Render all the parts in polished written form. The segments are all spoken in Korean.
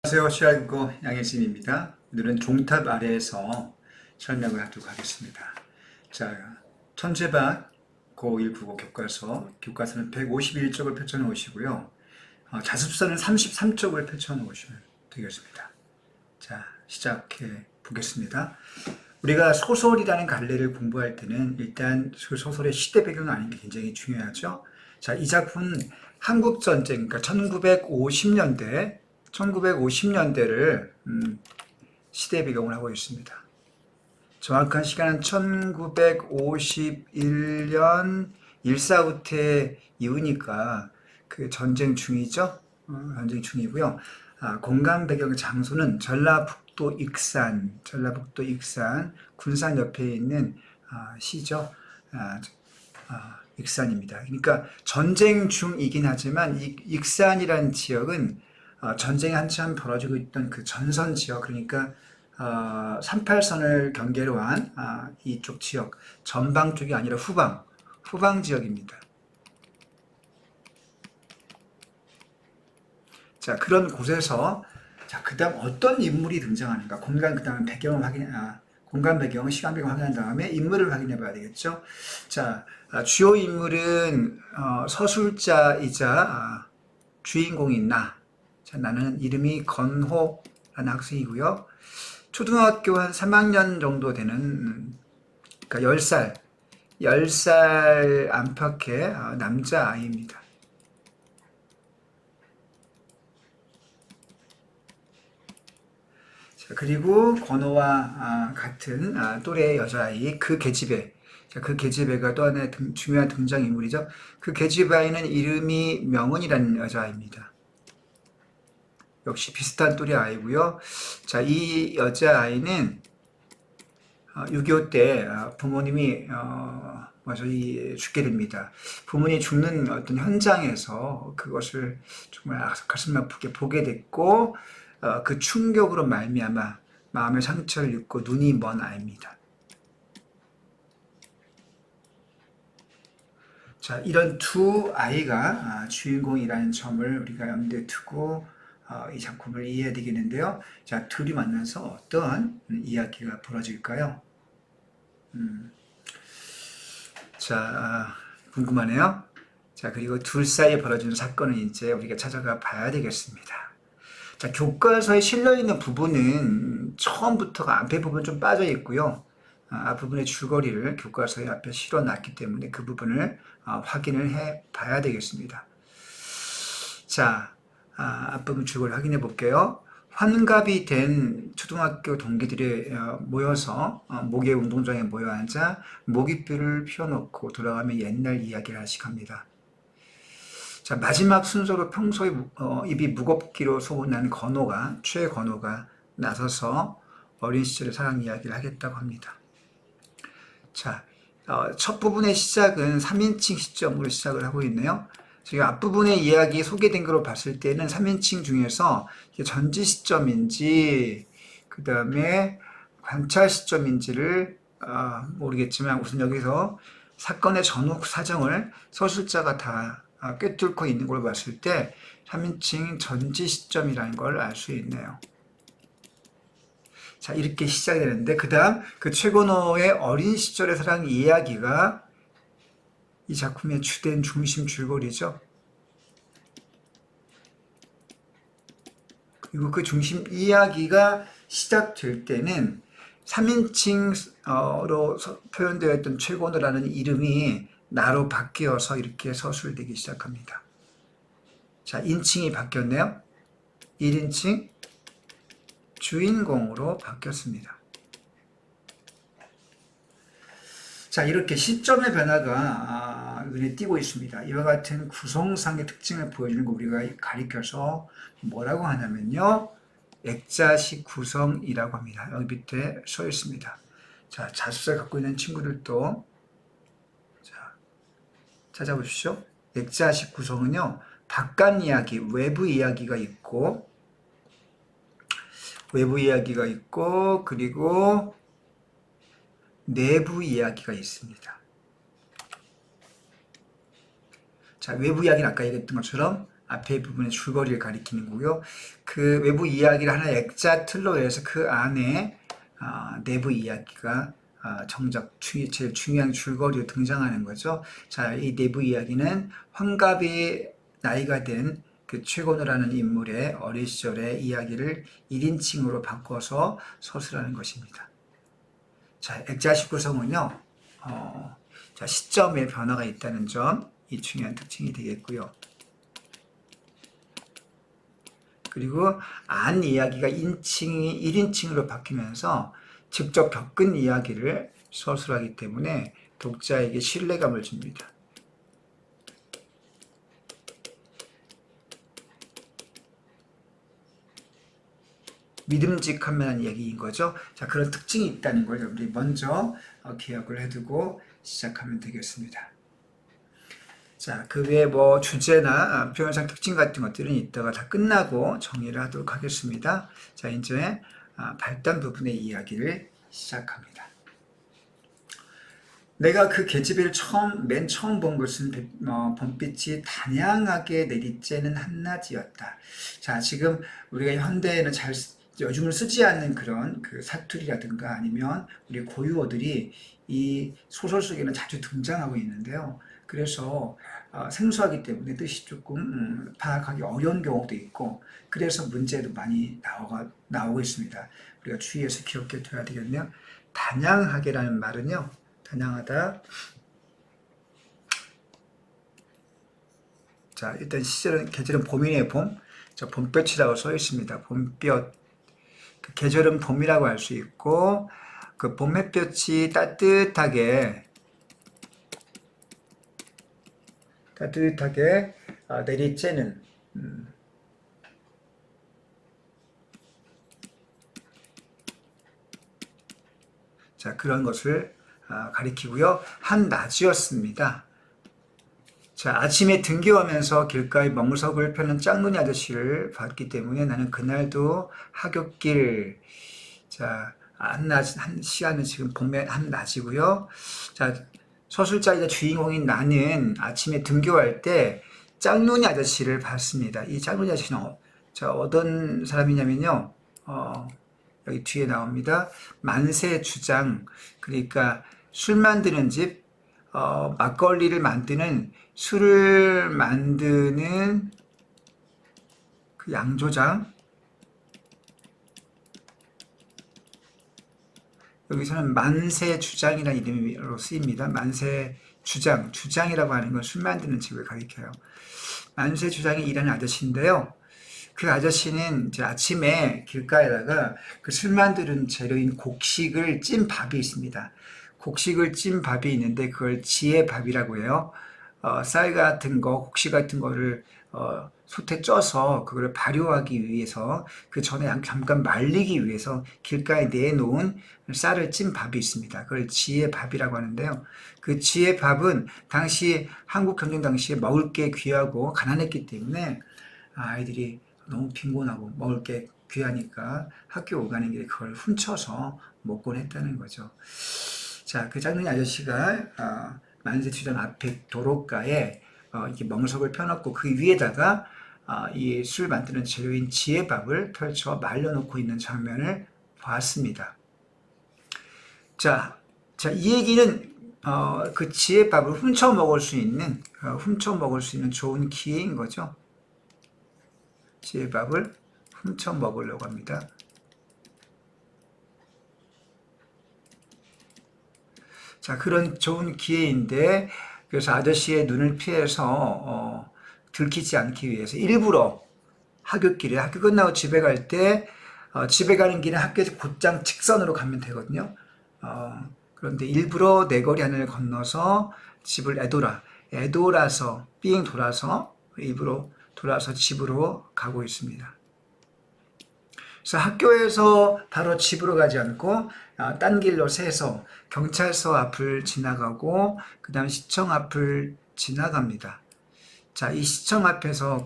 안녕하세요. 시알국어 양혜진입니다. 오늘은 종탑 아래에서 설명을 하도록 하겠습니다. 자, 천재박 고1 국어 교과서는 151쪽을 펼쳐 놓으시고요. 자습서는 33쪽을 펼쳐 놓으시면 되겠습니다. 자, 시작해 보겠습니다. 우리가 소설이라는 갈래를 공부할 때는 일단 그 소설의 시대 배경을 아는 게 굉장히 중요하죠. 자, 이 작품은 한국전쟁, 그러니까 1950년대를 시대 배경을 하고 있습니다. 정확한 시간은 1951년 일사후퇴 이후니까 그 전쟁 중이죠. 전쟁 중이고요. 공간 배경 장소는 전라북도 익산 군산 옆에 있는 시죠. 익산입니다. 그러니까 전쟁 중이긴 하지만 익산이라는 지역은 전쟁이 한참 벌어지고 있던 그 전선 지역, 그러니까 38선을 경계로 한 이쪽 지역, 전방 쪽이 아니라 후방 지역입니다. 자, 그런 곳에서 그 다음 어떤 인물이 등장하는가, 공간 배경, 시간 배경 확인한 다음에 인물을 확인해 봐야 되겠죠. 자, 주요 인물은 서술자이자 주인공인 자, 나는 이름이 건호라는 학생이고요. 초등학교 한 3학년 정도 되는, 그러니까 10살 안팎의 남자아이입니다. 자, 그리고 건호와 같은 또래 여자아이, 그 계집애가 또 하나의 중요한 등장인물이죠. 그 계집아이는 이름이 명은이라는 여자아이입니다. 역시 비슷한 또래 아이고요. 자, 이 여자아이는 6.25 때 부모님이 죽게 됩니다. 부모님이 죽는 어떤 현장에서 그것을 정말 가슴 아프게 보게 됐고, 그 충격으로 말미암아 마음의 상처를 입고 눈이 먼 아이입니다. 자, 이런 두 아이가 주인공이라는 점을 우리가 염두에 두고 이 작품을 이해해야 되겠는데요. 자, 둘이 만나서 어떤 이야기가 벌어질까요? 자, 궁금하네요. 자, 그리고 둘 사이에 벌어지는 사건은 이제 우리가 찾아가 봐야 되겠습니다. 자, 교과서에 실려있는 부분은 처음부터가 앞에 부분 좀 빠져 있고요. 앞부분의 줄거리를 교과서에 앞에 실어놨기 때문에 그 부분을 확인을 해 봐야 되겠습니다. 자, 앞부분 줄거리 확인해 볼게요. 환갑이 된 초등학교 동기들이 모여서 모계 운동장에 모여 앉아 모깃불을 피워놓고 돌아가며 옛날 이야기를 하시게 합니다. 자, 마지막 순서로 평소에 입이 무겁기로 소문난 최건호가 나서서 어린 시절의 사랑 이야기를 하겠다고 합니다. 자, 첫 부분의 시작은 3인칭 시점으로 시작을 하고 있네요. 지금 앞부분의 이야기 소개된 걸로 봤을 때는 3인칭 중에서 전지 시점인지 그 다음에 관찰 시점인지를 모르겠지만 우선 여기서 사건의 전후 사정을 서술자가 다 꿰뚫고 있는 걸로 봤을 때 3인칭 전지 시점이라는 걸 알 수 있네요. 자, 이렇게 시작이 되는데 그 다음 그 최건호의 어린 시절의 사랑 이야기가 이 작품의 주된 중심 줄거리죠. 그리고 그 중심 이야기가 시작될 때는 3인칭으로 표현되어 있던 최건호라는 이름이 나로 바뀌어서 이렇게 서술되기 시작합니다. 자, 인칭이 바뀌었네요. 1인칭 주인공으로 바뀌었습니다. 자, 이렇게 시점의 변화가 눈에 띄고 있습니다. 이와 같은 구성상의 특징을 보여주는 거 우리가 가리켜서 뭐라고 하냐면요, 액자식 구성이라고 합니다. 여기 밑에 써 있습니다. 자, 자습서 갖고 있는 친구들도 찾아보십시오. 액자식 구성은요, 바깥 이야기, 외부 이야기가 있고, 그리고 내부 이야기가 있습니다. 자, 외부 이야기는 아까 얘기했던 것처럼 앞에 부분의 줄거리를 가리키는 거고요. 그 외부 이야기를 하나의 액자 틀로 해서 그 안에 내부 이야기가 정작 제일 중요한 줄거리로 등장하는 거죠. 자, 이 내부 이야기는 환갑이 나이가 된 그 최건우라는 인물의 어린 시절의 이야기를 1인칭으로 바꿔서 서술하는 것입니다. 자, 액자식 구성은요, 자, 시점에 변화가 있다는 점, 이 중요한 특징이 되겠고요. 그리고 안 이야기가 1인칭으로 바뀌면서 직접 겪은 이야기를 서술하기 때문에 독자에게 신뢰감을 줍니다. 믿음직한 만한 이야기인 거죠. 자, 그런 특징이 있다는 걸 우리 먼저 기억을 해두고 시작하면 되겠습니다. 자, 그 외에 뭐 주제나 표현상 특징 같은 것들은 이따가 다 끝나고 정리를 하도록 하겠습니다. 자, 이제 발단 부분의 이야기를 시작합니다. 내가 그 계집애를 맨 처음 본 것은 봄빛이 다양하게 내리쬐는 한낮이었다. 자, 지금 우리가 현대에는 요즘은 쓰지 않는 그런 그 사투리라든가 아니면 우리 고유어들이 이 소설 속에는 자주 등장하고 있는데요. 그래서 생소하기 때문에 뜻이 조금 파악하기 어려운 경우도 있고, 그래서 문제도 많이 나오고 있습니다. 우리가 주의해서 기억해 둬야 되겠네요. 다양하게라는 말은요, 다양하다. 자, 일단 계절은 봄이네요, 봄. 자, 봄볕이라고 써 있습니다. 봄볕. 그 계절은 봄이라고 할 수 있고, 그 봄 햇볕이 따뜻하게 내리쬐는, 자, 그런 것을 가리키고요. 한낮이었습니다. 자, 아침에 등교하면서 길가에 멍석을 펴는 짝눈이 아저씨를 봤기 때문에 나는 그날도 하굣길, 자, 한 시간은 지금 봄의 한낮이고요. 자, 서술자이자 주인공인 나는 아침에 등교할 때 짝눈이 아저씨를 봤습니다. 이 짝눈이 아저씨는 자, 어떤 사람이냐면요. 여기 뒤에 나옵니다. 만세주장, 그러니까 술 만드는 집, 막걸리를 만드는, 술을 만드는 그 양조장, 여기서는 만세주장이라는 이름으로 쓰입니다. 만세주장, 주장이라고 하는 건 술 만드는 집을 가리켜요. 만세주장이 일하는 아저씨인데요. 그 아저씨는 이제 아침에 길가에다가 그 술 만드는 재료인 곡식을 찐 밥이 있습니다. 곡식을 찐 밥이 있는데 그걸 지혜밥이라고 해요. 쌀 같은 거, 곡식 같은 거를 솥에 쪄서 그걸 발효하기 위해서, 그 전에 잠깐 말리기 위해서 길가에 내놓은 쌀을 찐 밥이 있습니다. 그걸 지혜밥이라고 하는데요. 그 지혜밥은 당시 한국 경쟁 당시에 먹을 게 귀하고 가난했기 때문에 아이들이 너무 빈곤하고 먹을 게 귀하니까 학교 오가는 길에 그걸 훔쳐서 먹곤 했다는 거죠. 자, 그 짝눈이 아저씨가 만세주장 앞에 도로가에 이렇게 멍석을 펴놓고 그 위에다가 이 술 만드는 재료인 지혜밥을 펼쳐 말려놓고 있는 장면을 봤습니다. 자, 이 얘기는 그 지혜밥을 훔쳐 먹을 수 있는 좋은 기회인 거죠. 지혜밥을 훔쳐 먹으려고 합니다. 자, 그런 좋은 기회인데, 그래서 아저씨의 눈을 피해서 들키지 않기 위해서 일부러 학교 끝나고 집에 갈 때, 집에 가는 길에 학교에서 곧장 직선으로 가면 되거든요. 그런데 일부러 내거리 하나를 건너서 집을 애돌아서 삥 돌아서 일부러 돌아서 집으로 가고 있습니다. 그래서 학교에서 바로 집으로 가지 않고 딴 길로 새서 경찰서 앞을 지나가고 그 다음 시청 앞을 지나갑니다. 자, 이 시청 앞에서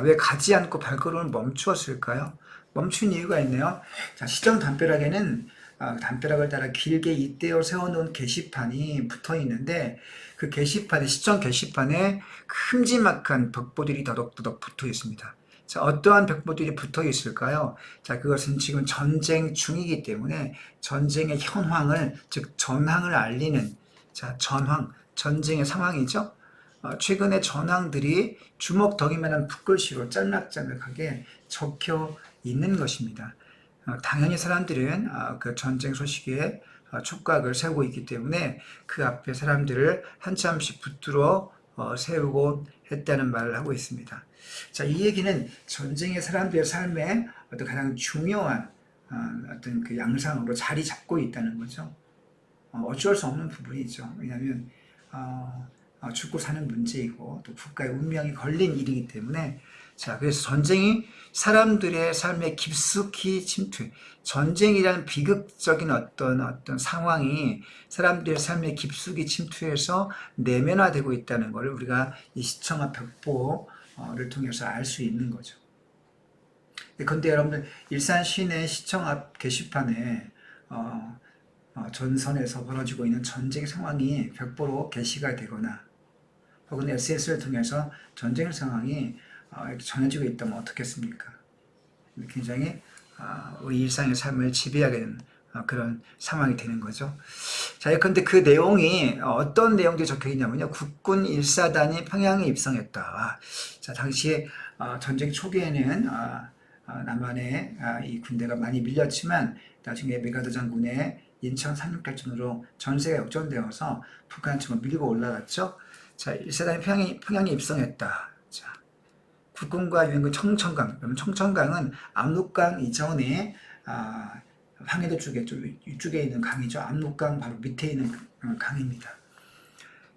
왜 가지 않고 발걸음을 멈추었을까요? 멈춘 이유가 있네요. 자, 시청 담벼락에는 담벼락을 따라 길게 잇대어 세워놓은 게시판이 붙어 있는데 그 게시판에 시청 게시판에 큼지막한 벽보들이 더덕더덕 붙어 있습니다. 자, 어떠한 벽보들이 붙어 있을까요? 자, 그것은 지금 전쟁 중이기 때문에 전쟁의 현황을, 즉 전황을 알리는, 자, 전황, 전쟁의 상황이죠. 최근에 전황들이 주먹덩이만한 붓글씨로 짤막짤막하게 적혀 있는 것입니다. 당연히 사람들은 그 전쟁 소식에 촉각을 세우고 있기 때문에 그 앞에 사람들을 한참씩 붙들어 세우고 했다는 말을 하고 있습니다. 자, 이 얘기는 전쟁의 사람들의 삶에 어떤 가장 중요한 어떤 그 양상으로 자리 잡고 있다는 거죠. 어쩔 수 없는 부분이죠. 왜냐하면 죽고 사는 문제이고 또 국가의 운명이 걸린 일이기 때문에, 자, 그래서 전쟁이 사람들의 삶에 깊숙이 침투해, 전쟁이라는 비극적인 어떤 상황이 사람들의 삶에 깊숙이 침투해서 내면화되고 있다는 것을 우리가 이 시청과 벽보를 통해서 알 수 있는 거죠. 그런데 여러분들, 일산 시내 시청 앞 게시판에 전선에서 벌어지고 있는 전쟁 상황이 벽보로 게시가 되거나 혹은 SNS를 통해서 전쟁 상황이 전해지고 있다면 어떻겠습니까? 굉장히 우리 일상의 삶을 지배하게 되는 그런 상황이 되는 거죠. 자, 예컨대 그 내용이 어떤 내용들이 적혀 있냐면요. 국군 1사단이 평양에 입성했다. 자, 당시에 전쟁 초기에는 남한에 이 군대가 많이 밀렸지만 나중에 메가더 장군의 인천 상륙작전으로 전세가 역전되어서 북한 측으로 밀고 올라갔죠. 자, 1사단이 평양에 입성했다. 자, 국군과 유엔군 청천강. 그러면 청천강은 압록강 이전에 황해도 이쪽에 있는 강이죠. 압록강 바로 밑에 있는 강입니다.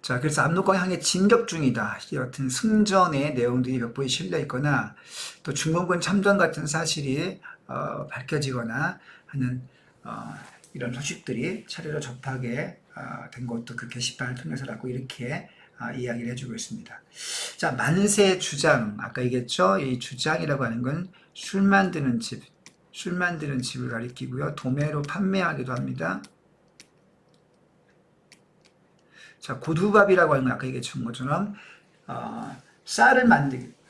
자, 그래서 압록강 향해 진격 중이다. 이런 승전의 내용들이 벽보에 실려 있거나 또 중공군 참전 같은 사실이 밝혀지거나 하는 이런 소식들이 차례로 접하게 된 것도 그 게시판을 통해서라고 이렇게 이야기를 해주고 있습니다. 자, 만세 주장, 아까 얘기했죠? 이 주장이라고 하는 건 술 만드는 집을 가리키고요. 도매로 판매하기도 합니다. 자, 고두밥이라고 하는 건 아까 얘기했던 것처럼 쌀을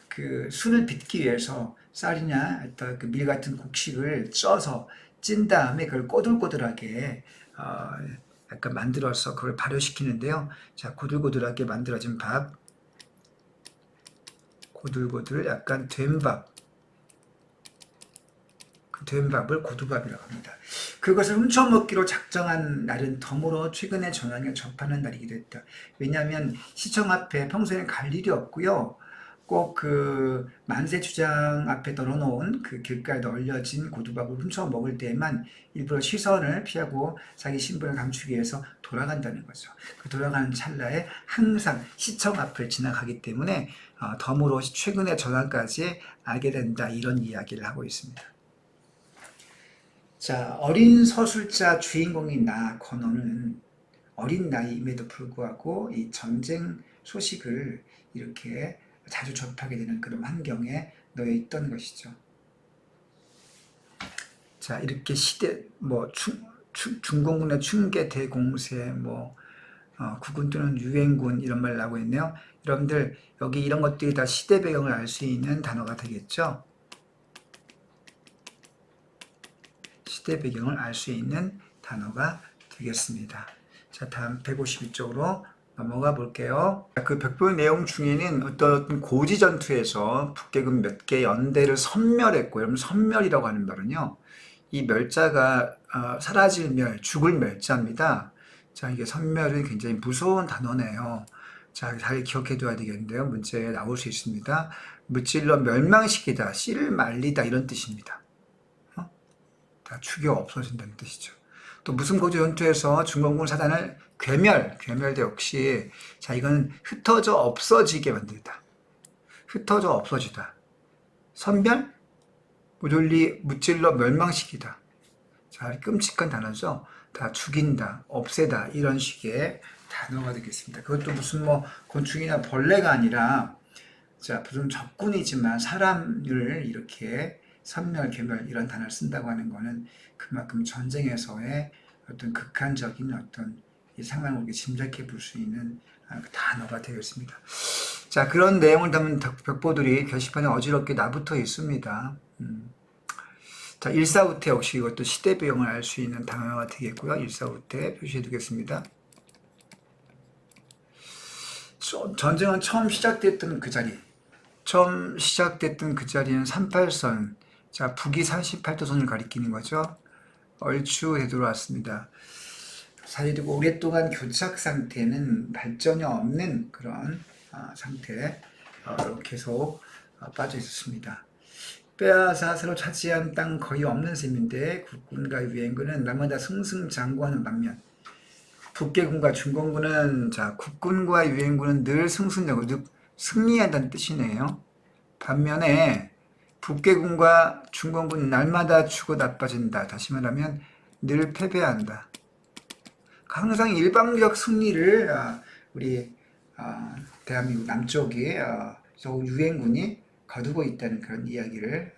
그 술을 빚기 위해서 쌀이나 어떤 그 밀 같은 곡식을 쪄서 찐 다음에 그걸 꼬들꼬들하게 약간 만들어서 그걸 발효시키는데요. 자, 고들고들하게 만들어진 밥, 고들고들 약간 된 밥, 그 된 밥을 고두밥이라고 합니다. 그것을 훔쳐먹기로 작정한 날은 덤으로 최근에 전황에 접하는 날이기도 했다. 왜냐하면 시청 앞에 평소에는 갈 일이 없고요. 꼭 그 만세 주장 앞에 널어놓은 그 길가에 널려진 고두밥을 훔쳐 먹을 때에만 일부러 시선을 피하고 자기 신분을 감추기 위해서 돌아간다는 거죠. 그 돌아가는 찰나에 항상 시청 앞을 지나가기 때문에 덤으로 최근의 전황까지 알게 된다, 이런 이야기를 하고 있습니다. 자, 어린 서술자 주인공인 나 건어는 어린 나이임에도 불구하고 이 전쟁 소식을 이렇게 자주 접하게 되는 그런 환경에 놓여 있던 것이죠. 자, 이렇게 시대, 중공군의 충계 대공세, 국군 또는 유엔군 이런 말 나오고 있네요. 여러분들, 여기 이런 것들이 다 시대 배경을 알 수 있는 단어가 되겠죠. 시대 배경을 알 수 있는 단어가 되겠습니다. 자, 다음 152쪽으로 넘어가 볼게요. 그 벽보 내용 중에는 어떤 고지 전투에서 북계군 몇 개 연대를 섬멸했고, 여러분 섬멸이라고 하는 말은요, 이 멸자가 사라질 멸, 죽을 멸자입니다. 자, 이게 섬멸은 굉장히 무서운 단어네요. 자, 잘 기억해둬야 되겠는데요. 문제에 나올 수 있습니다. 무찔러 멸망시키다, 씨를 말리다, 이런 뜻입니다. 다 죽여 없어진다는 뜻이죠. 또 무슨 고지 전투에서 중공군 사단을 괴멸도 역시, 자, 이건 흩어져 없어지게 만들다. 흩어져 없어지다. 선멸, 무찔러 멸망시키다. 자, 끔찍한 단어죠. 다 죽인다, 없애다, 이런 식의 단어가 되겠습니다. 그것도 무슨 곤충이나 벌레가 아니라, 자, 무슨 적군이지만 사람을 이렇게 선멸, 괴멸 이런 단어를 쓴다고 하는 거는 그만큼 전쟁에서의 어떤 극한적인 어떤 이 상황을 우리가 짐작해 볼 수 있는 그 단어가 되겠습니다. 자, 그런 내용을 담은 벽보들이 게시판에 어지럽게 나붙어 있습니다. 자, 일사후퇴 역시 이것도 시대배경을 알 수 있는 단어가 되겠고요. 일사후퇴 표시해 두겠습니다. 전쟁은 처음 시작됐던 그 자리는 38선, 자, 북위 38도선을 가리키는 거죠. 얼추 되돌아왔습니다. 사실이고 오랫동안 교착 상태는 발전이 없는 그런 상태 계속 빠져 있었습니다. 빼앗아 새로 차지한 땅 거의 없는 셈인데 국군과 유엔군은 날마다 승승장구하는 반면 북계군과 중공군은 자 국군과 유엔군은 늘 승승장구 즉 승리한다는 뜻이네요. 반면에 북계군과 중공군은 날마다 죽어 나빠진다. 다시 말하면 늘 패배한다. 항상 일방적 승리를 우리 대한민국 남쪽이 유엔군이 거두고 있다는 그런 이야기를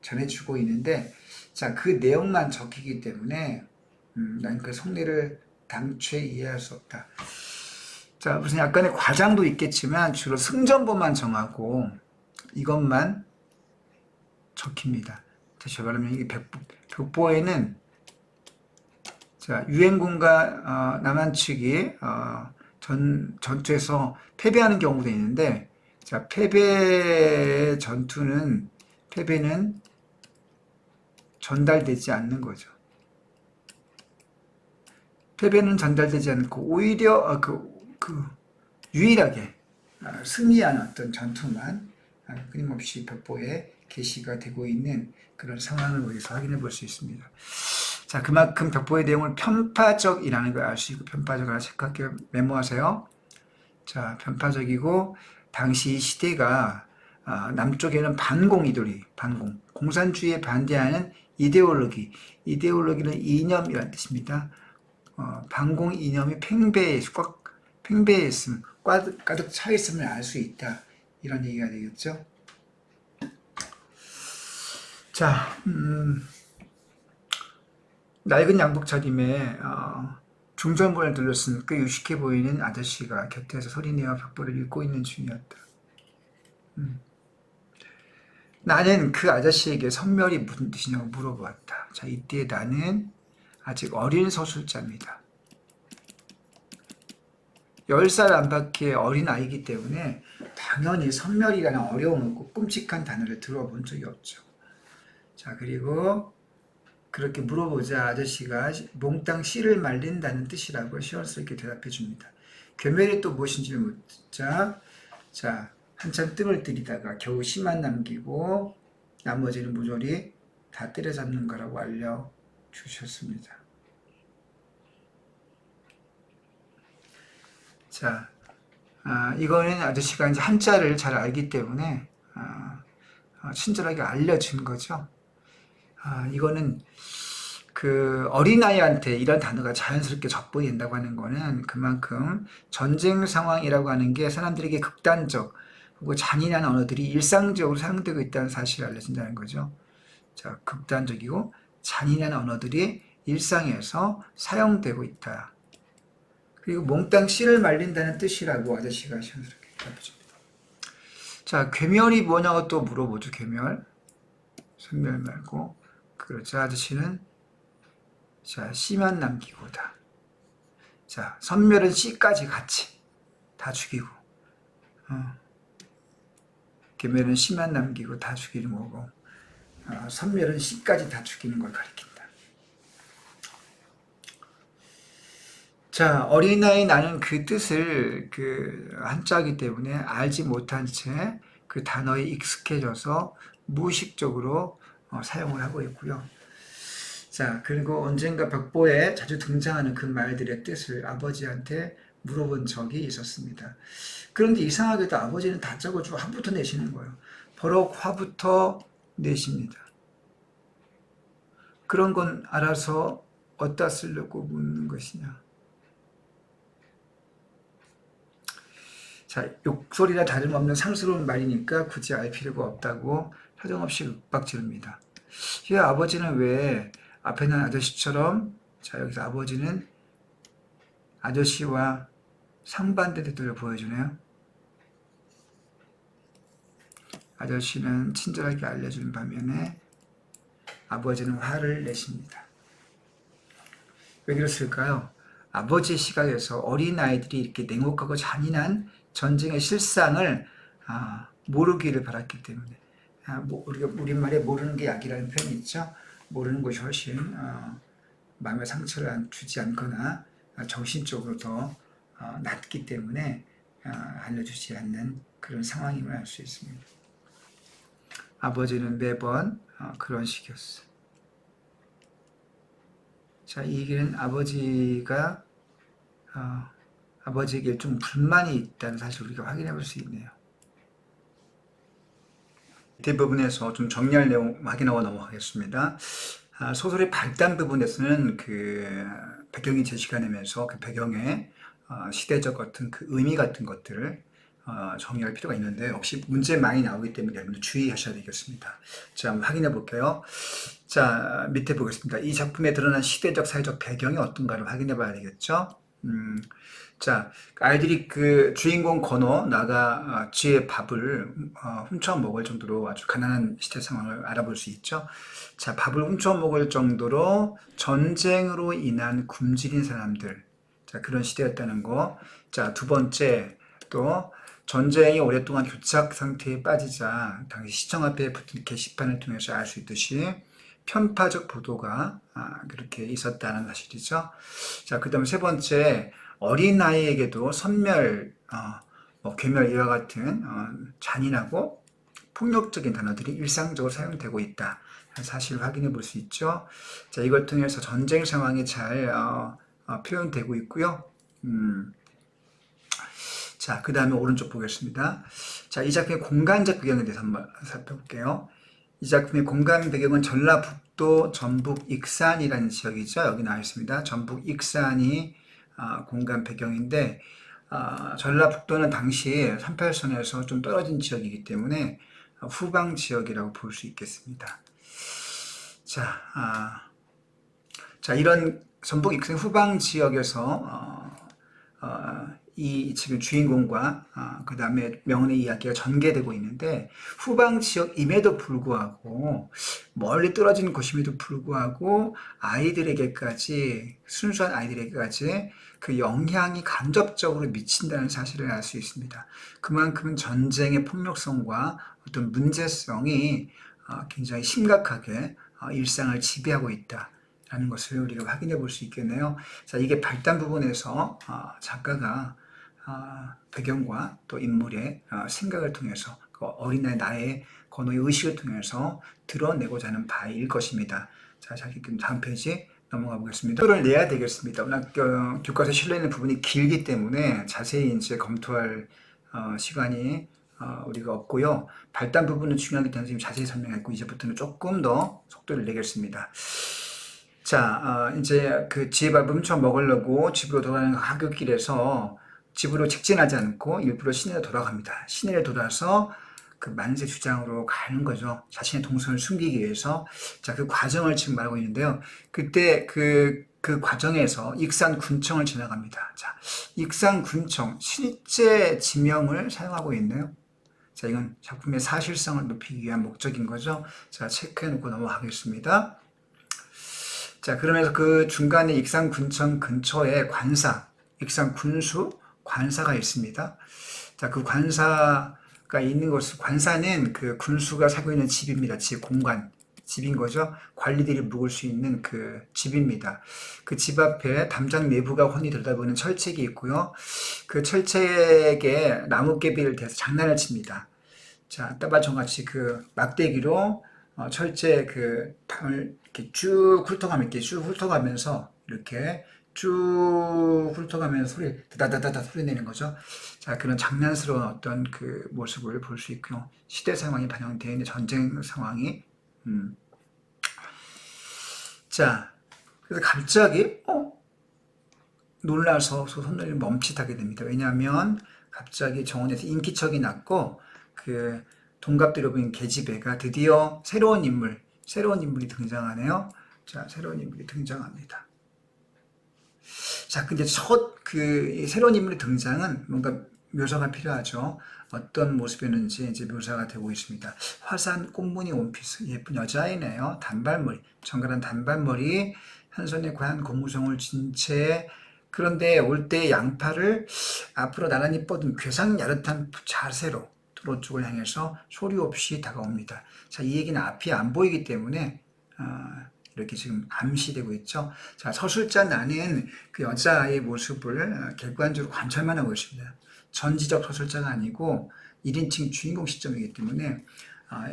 전해주고 있는데, 자, 그 내용만 적히기 때문에 난 그 속내를 당최 이해할 수 없다. 자, 무슨 약간의 과장도 있겠지만 주로 승전보만 정하고 이것만 적힙니다. 다시 말하면 이 벽보에는 자, 유엔군과 남한 측이 전투에서 패배하는 경우도 있는데, 자, 패배는 전달되지 않는 거죠. 패배는 전달되지 않고 오히려 유일하게 승리한 어떤 전투만 끊임없이 벽보에 게시가 되고 있는 그런 상황을 우리서 확인해 볼 수 있습니다. 자, 그만큼 벽보의 내용을 편파적이라는 걸 알 수 있고, 편파적 하나 생각해 메모하세요. 자, 편파적이고, 당시 시대가 남쪽에는 공산주의에 반대하는 이데올로기는 이념이라는 뜻입니다. 반공 이념이 팽배했음, 가득 차 있음을 알 수 있다. 이런 얘기가 되겠죠. 자, 낡은 양복 차림에 중전부를 둘러쓴 꽤 유식해 보이는 아저씨가 곁에서 소리내어 벽보를 읽고 있는 중이었다. 나는 그 아저씨에게 선멸이 무슨 뜻이냐고 물어보았다. 자, 이때 나는 아직 어린 서술자입니다. 10살 안팎의 어린 아이이기 때문에 당연히 선멸이라는 어려운 끔찍한 단어를 들어본 적이 없죠. 자, 그리고 그렇게 물어보자 아저씨가 몽땅 씨를 말린다는 뜻이라고 시원스럽게 대답해 줍니다. 괴멸이 또 무엇인지를 묻자, 자, 한참 뜸을 들이다가 겨우 씨만 남기고 나머지는 모조리 다 때려잡는 거라고 알려주셨습니다. 자, 이거는 아저씨가 이제 한자를 잘 알기 때문에 친절하게 알려준 거죠. 이거는 그 어린아이한테 이런 단어가 자연스럽게 접근이 된다고 하는 거는 그만큼 전쟁 상황이라고 하는 게 사람들에게 극단적 그리고 잔인한 언어들이 일상적으로 사용되고 있다는 사실을 알려준다는 거죠. 자, 극단적이고 잔인한 언어들이 일상에서 사용되고 있다. 그리고 몽땅 씨를 말린다는 뜻이라고 아저씨가 시원스럽게 대답해줍니다. 자, 괴멸이 뭐냐고 또 물어보죠. 괴멸. 선멸 말고. 그렇죠. 아저씨는 자, 씨만 남기고다. 자, 선멸은 씨까지 같이 다 죽이고, 괴멸은 씨만 남기고 다 죽이는 거고, 선멸은 씨까지 다 죽이는 걸 가리킨다. 자, 어린아이 나는 그 뜻을 한자이기 때문에 알지 못한 채 그 단어에 익숙해져서 무의식적으로 사용을 하고 있고요. 자, 그리고 언젠가 벽보에 자주 등장하는 그 말들의 뜻을 아버지한테 물어본 적이 있었습니다. 그런데 이상하게도 아버지는 다 적어주고 화부터 내시는 거예요. 버럭 화부터 내십니다. 그런 건 알아서 어디다 쓰려고 묻는 것이냐. 자, 욕설이나 다름없는 상스러운 말이니까 굳이 알 필요가 없다고 사정없이 윽박지릅니다. 이 아버지는 왜 앞에는 아저씨처럼, 자, 여기서 아버지는 아저씨와 상반된 태도를 보여주네요. 아저씨는 친절하게 알려주는 반면에 아버지는 화를 내십니다. 왜 그랬을까요? 아버지의 시각에서 어린아이들이 이렇게 냉혹하고 잔인한 전쟁의 실상을 모르기를 바랐기 때문에, 우리가 우리말에 모르는 게 약이라는 표현이 있죠. 모르는 것이 훨씬 마음의 상처를 주지 않거나 정신적으로 더 낫기 때문에 알려주지 않는 그런 상황임을 알 수 있습니다. 아버지는 매번 그런 식이었어요. 자, 이 얘기는 아버지에게 좀 불만이 있다는 사실을 우리가 확인해 볼 수 있네요. 뒷부분에서 좀 정리할 내용 확인하고 넘어가겠습니다. 소설의 발단 부분에서는 그 배경이 제시가 되면서 그 배경의 시대적 같은 그 의미 같은 것들을 정리할 필요가 있는데, 역시 문제 많이 나오기 때문에 여러분들 주의하셔야 되겠습니다. 자, 한번 확인해 볼게요. 자, 밑에 보겠습니다. 이 작품에 드러난 시대적, 사회적 배경이 어떤가를 확인해 봐야 되겠죠. 자, 아이들이 그 주인공 건호 나가 쥐의 밥을 훔쳐 먹을 정도로 아주 가난한 시대 상황을 알아볼 수 있죠. 자, 밥을 훔쳐 먹을 정도로 전쟁으로 인한 굶주린 사람들, 자, 그런 시대였다는 거. 자, 두 번째, 또 전쟁이 오랫동안 교착 상태에 빠지자 당시 시청 앞에 붙은 게시판을 통해서 알 수 있듯이 편파적 보도가 그렇게 있었다는 사실이죠. 자, 그 다음 세 번째, 어린아이에게도 선멸, 괴멸 이와 같은 잔인하고 폭력적인 단어들이 일상적으로 사용되고 있다. 사실을 확인해 볼 수 있죠. 자, 이걸 통해서 전쟁 상황이 잘 표현되고 있고요. 자, 그 다음에 오른쪽 보겠습니다. 자, 이 작품의 공간적 배경에 대해서 한번 살펴볼게요. 이 작품의 공간 배경은 전라북도 전북 익산이라는 지역이죠. 여기 나와 있습니다. 전북 익산이 공간 배경인데, 전라북도는 당시 38선에서 좀 떨어진 지역이기 때문에 후방 지역이라고 볼 수 있겠습니다. 자, 이런 전북 익산 후방 지역에서 이 지금 주인공과 그 다음에 명은의 이야기가 전개되고 있는데, 후방 지역임에도 불구하고, 멀리 떨어진 곳임에도 불구하고 아이들에게까지, 순수한 아이들에게까지 그 영향이 간접적으로 미친다는 사실을 알 수 있습니다. 그만큼 전쟁의 폭력성과 어떤 문제성이 굉장히 심각하게 일상을 지배하고 있다 라는 것을 우리가 확인해 볼 수 있겠네요. 자, 이게 발단 부분에서 작가가 배경과 또 인물의 생각을 통해서, 그 어린아이 나의 건호의 의식을 통해서 드러내고자 하는 바일 것입니다. 자, 그럼 다음 페이지 넘어가 보겠습니다. 표를 내야 되겠습니다. 워낙 교과서에 실려있는 부분이 길기 때문에 자세히 이제 검토할 시간이 우리가 없고요. 발단 부분은 중요하기 때문에 지금 자세히 설명했고, 이제부터는 조금 더 속도를 내겠습니다. 자, 이제 그 쥐의 밥을 훔쳐 먹으려고 집으로 돌아가는 하굣길에서 집으로 직진하지 않고 일부러 시내로 돌아갑니다. 시내에 돌아서 그 만세 주장으로 가는 거죠. 자신의 동선을 숨기기 위해서. 자, 그 과정을 지금 말하고 있는데요. 그때 그 과정에서 익산군청을 지나갑니다. 자, 익산군청, 실제 지명을 사용하고 있네요. 자, 이건 작품의 사실성을 높이기 위한 목적인 거죠. 자, 체크해 놓고 넘어가겠습니다. 자, 그러면서 그 중간에 익산군청 근처에 익산군수 관사가 있습니다. 자, 그 관사가 있는 곳, 관사는 그 군수가 살고 있는 집입니다. 집 공간, 집인 거죠. 관리들이 묵을 수 있는 그 집입니다. 그 집 앞에 담장 내부가 훤히 들여다보는 철책이 있고요. 그 철책에 나뭇개비를 대서 장난을 칩니다. 자, 따발총같이 그 막대기로 철제 그 방을 이렇게 쭉 훑어가면서 이렇게 쭉 훑어가면서 소리 다다다다 소리 내는 거죠. 자, 그런 장난스러운 어떤 그 모습을 볼 수 있고요. 시대 상황이 반영되어 있는 전쟁 상황이. 자, 그래서 갑자기 놀라서 손을 멈칫하게 됩니다. 왜냐하면 갑자기 정원에서 인기척이 났고, 그 동갑들어 보인 계집애가 드디어 새로운 인물이 등장하네요. 자, 새로운 인물이 등장합니다. 자, 근데 새로운 인물의 등장은 뭔가 묘사가 필요하죠. 어떤 모습이었는지 이제 묘사가 되고 있습니다. 화사한 꽃무늬 원피스, 예쁜 여자이네요. 단발머리, 정갈한 단발머리, 한 손에 과한 고무종을 쥔 채, 그런데 올 때 양팔을 앞으로 나란히 뻗은 괴상 야릇한 자세로 도로 쪽을 향해서 소리 없이 다가옵니다. 자, 이 얘기는 앞이 안 보이기 때문에 이렇게 지금 암시되고 있죠. 자, 서술자 나는 그 여자의 모습을 객관적으로 관찰만 하고 있습니다. 전지적 서술자가 아니고 1인칭 주인공 시점이기 때문에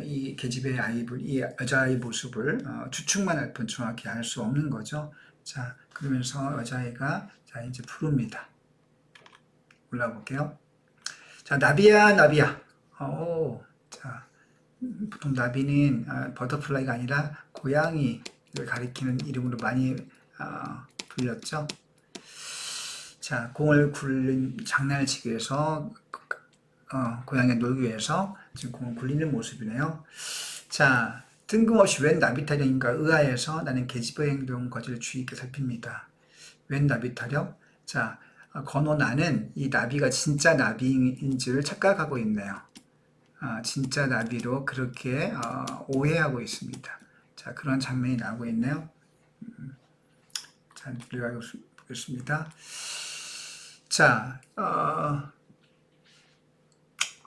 이 계집의 이 여자의 모습을 추측만 할 뿐 정확히 알 수 없는 거죠. 자, 그러면서 여자애가 자, 이제 부릅니다. 올라볼게요. 자, 나비야. 자, 보통 나비는 버터플라이가 아니라 고양이를 가리키는 이름으로 많이 불렸죠. 자, 공을 굴린 장난을 치기 위해서 고양이가 놀기 위해서 지금 공을 굴리는 모습이네요. 자, 뜬금없이 웬 나비 타령인가 의아해서 나는 계집의 행동 거지를 주의 있게 살핍니다. 웬 나비 타령? 자, 건호 나는 이 나비가 진짜 나비인 줄 착각하고 있네요. 진짜 나비로 그렇게 오해하고 있습니다. 자, 그런 장면이 나오고 있네요. 자, 들어가 보겠습니다. 자,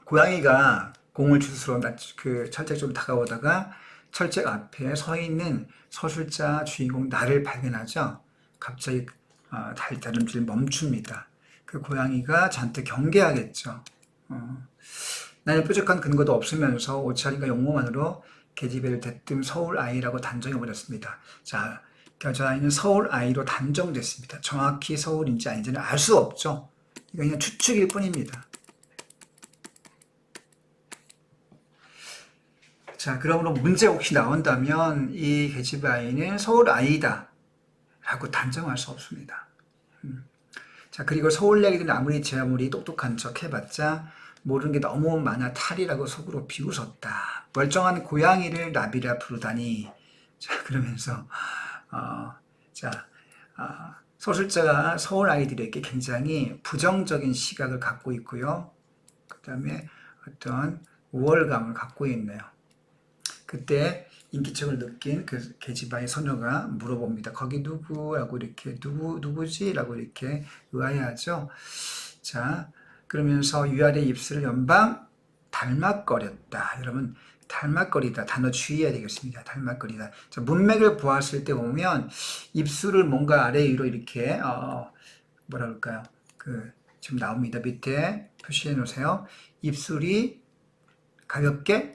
고양이가 공을 주스러 그 철책 좀 다가오다가 철책 앞에 서 있는 서술자 주인공 나를 발견하죠. 갑자기 다름질 멈춥니다. 그 고양이가 저한테 경계하겠죠. 나는 뾰족한 근거도 없으면서 옷차림과 용모만으로 계집애를 대뜸 서울 아이라고 단정해버렸습니다. 자, 여자아이는 서울 아이로 단정됐습니다. 정확히 서울인지 아닌지는 알 수 없죠. 이거 그냥 추측일 뿐입니다. 자, 그러므로 문제 혹시 나온다면 이 계집의 아이는 서울 아이다 라고 단정할 수 없습니다. 자, 그리고 서울 얘기들은 제 아무리 똑똑한 척 해봤자 모르는 게 너무 많아 탈이라고 속으로 비웃었다. 멀쩡한 고양이를 나비라 부르다니. 자, 그러면서 서술자가 서울 아이들에게 굉장히 부정적인 시각을 갖고 있고요. 그 다음에 어떤 우월감을 갖고 있네요. 그때 인기척을 느낀 그 계집아이 소녀가 물어봅니다. 거기 누구라고 이렇게 누구지? 라고 이렇게 의아해하죠. 자, 그러면서 위아래 입술을 연방 닮았거렸다. 여러분, 닮았거리다. 단어 주의해야 되겠습니다. 닮았거리다. 자, 문맥을 보았을 때 보면 입술을 뭔가 아래 위로 이렇게 뭐라 그럴까요? 지금 나옵니다. 밑에 표시해 놓으세요. 입술이 가볍게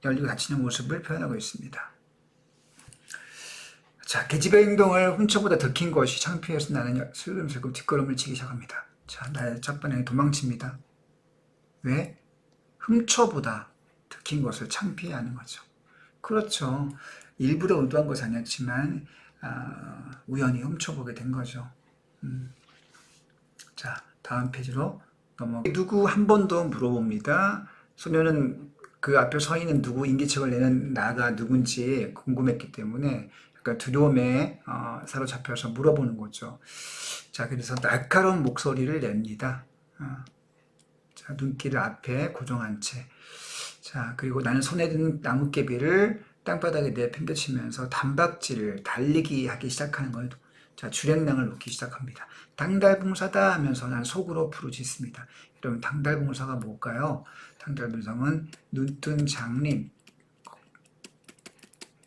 열리고 닫히는 모습을 표현하고 있습니다. 자, 계집의 행동을 훔쳐보다 들킨 것이 창피해서 나는 슬금슬금 뒷걸음을 치기 시작합니다. 자, 나의 첫 번째 도망칩니다. 왜? 훔쳐보다 들킨 것을 창피해하는 거죠. 그렇죠. 일부러 의도한 것은 아니었지만 우연히 훔쳐보게 된 거죠. 자, 다음 페이지로 누구 한 번 더 물어봅니다. 소녀는 그 앞에 서 있는 누구 인기척을 내는 나가 누군지 궁금했기 때문에 약간 두려움에 사로잡혀서 물어보는 거죠. 자, 그래서 날카로운 목소리를 냅니다. 자, 눈길을 앞에 고정한 채. 자, 그리고 나는 손에 든 나뭇개비를 땅바닥에 내팽개치면서 단박질을 달리기 하기 시작하는 거예요. 자, 주랭랑을 놓기 시작합니다. 당달봉사다 하면서 난 속으로 부르짖습니다. 여러분, 당달봉사가 뭘까요? 당달봉사는 눈뜬 장님.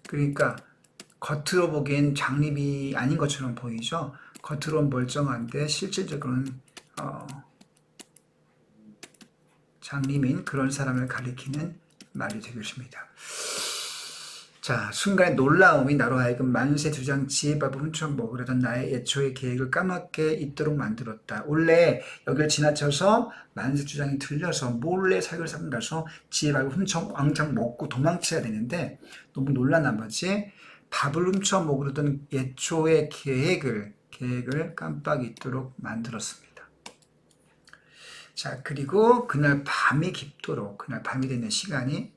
그러니까 겉으로 보기엔 장립이 아닌 것처럼 보이죠. 겉으로는 멀쩡한데 실질적으로는 장님인 그런 사람을 가리키는 말이 되겠습니다. 자, 순간의 놀라움이 나로 하여금 만세 주장 지혜밥을 훔쳐 먹으려던 나의 애초의 계획을 까맣게 잊도록 만들었다. 원래 여기를 지나쳐서 만세 주장이 들려서 몰래 살걸 삼가서 지혜밥을 훔쳐 왕창 먹고 도망쳐야 되는데 너무 놀란 나머지 밥을 훔쳐 먹으려던 애초의 계획을 깜빡 잊도록 만들었습니다. 자, 그리고 그날 밤이 깊도록, 그날 밤이 되는 시간이,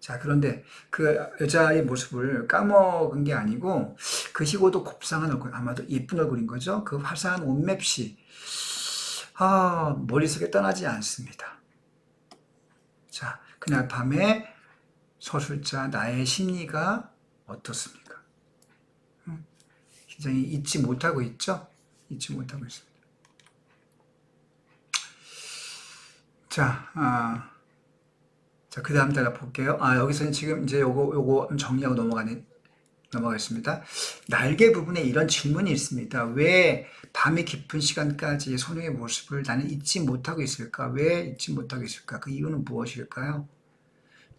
자, 그런데 그 여자의 모습을 까먹은 게 아니고, 그 시고도 곱상한 얼굴, 아마도 예쁜 얼굴인 거죠. 그 화사한 옷맵시, 머릿속에 떠나지 않습니다. 자, 그날 밤에 서술자 나의 심리가 어떻습니까? 굉장히 잊지 못하고 있죠? 잊지 못하고 있습니다. 자, 자, 그 다음 달라 볼게요. 여기서는 지금 이제 요거 정리하고 넘어가겠습니다. 날개 부분에 이런 질문이 있습니다. 왜 밤이 깊은 시간까지 소녀의 모습을 나는 잊지 못하고 있을까? 왜 잊지 못하고 있을까? 그 이유는 무엇일까요?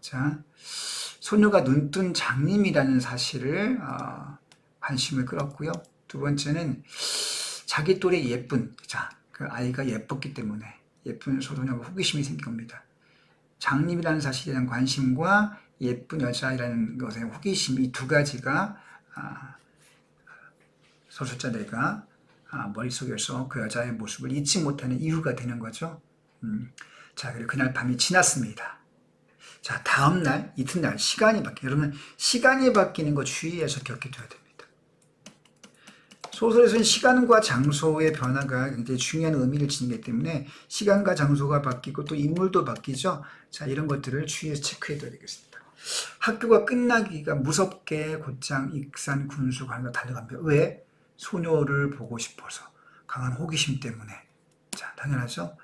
자, 소녀가 눈뜬 장님이라는 사실을 관심을 끌었고요. 두 번째는 자기 또래 예쁜, 자, 그 아이가 예뻤기 때문에 예쁜 소녀가 호기심이 생긴 겁니다. 장님이라는 사실에 대한 관심과 예쁜 여자이라는 것에 호기심, 이 두 가지가 소설자 내가 머릿속에서 그 여자의 모습을 잊지 못하는 이유가 되는 거죠. 자, 그리고 그날 밤이 지났습니다. 자, 다음날, 이튿날, 시간이 바뀌어요. 여러분, 시간이 바뀌는 거 주의해서 기억해둬야 됩니다. 소설에서는 시간과 장소의 변화가 굉장히 중요한 의미를 지니기 때문에 시간과 장소가 바뀌고 또 인물도 바뀌죠. 자, 이런 것들을 주의해서 체크해둬야 되겠습니다. 학교가 끝나기가 무섭게 곧장 익산 군수관으로 달려갑니다. 왜? 소녀를 보고 싶어서. 강한 호기심 때문에. 자, 당연하죠.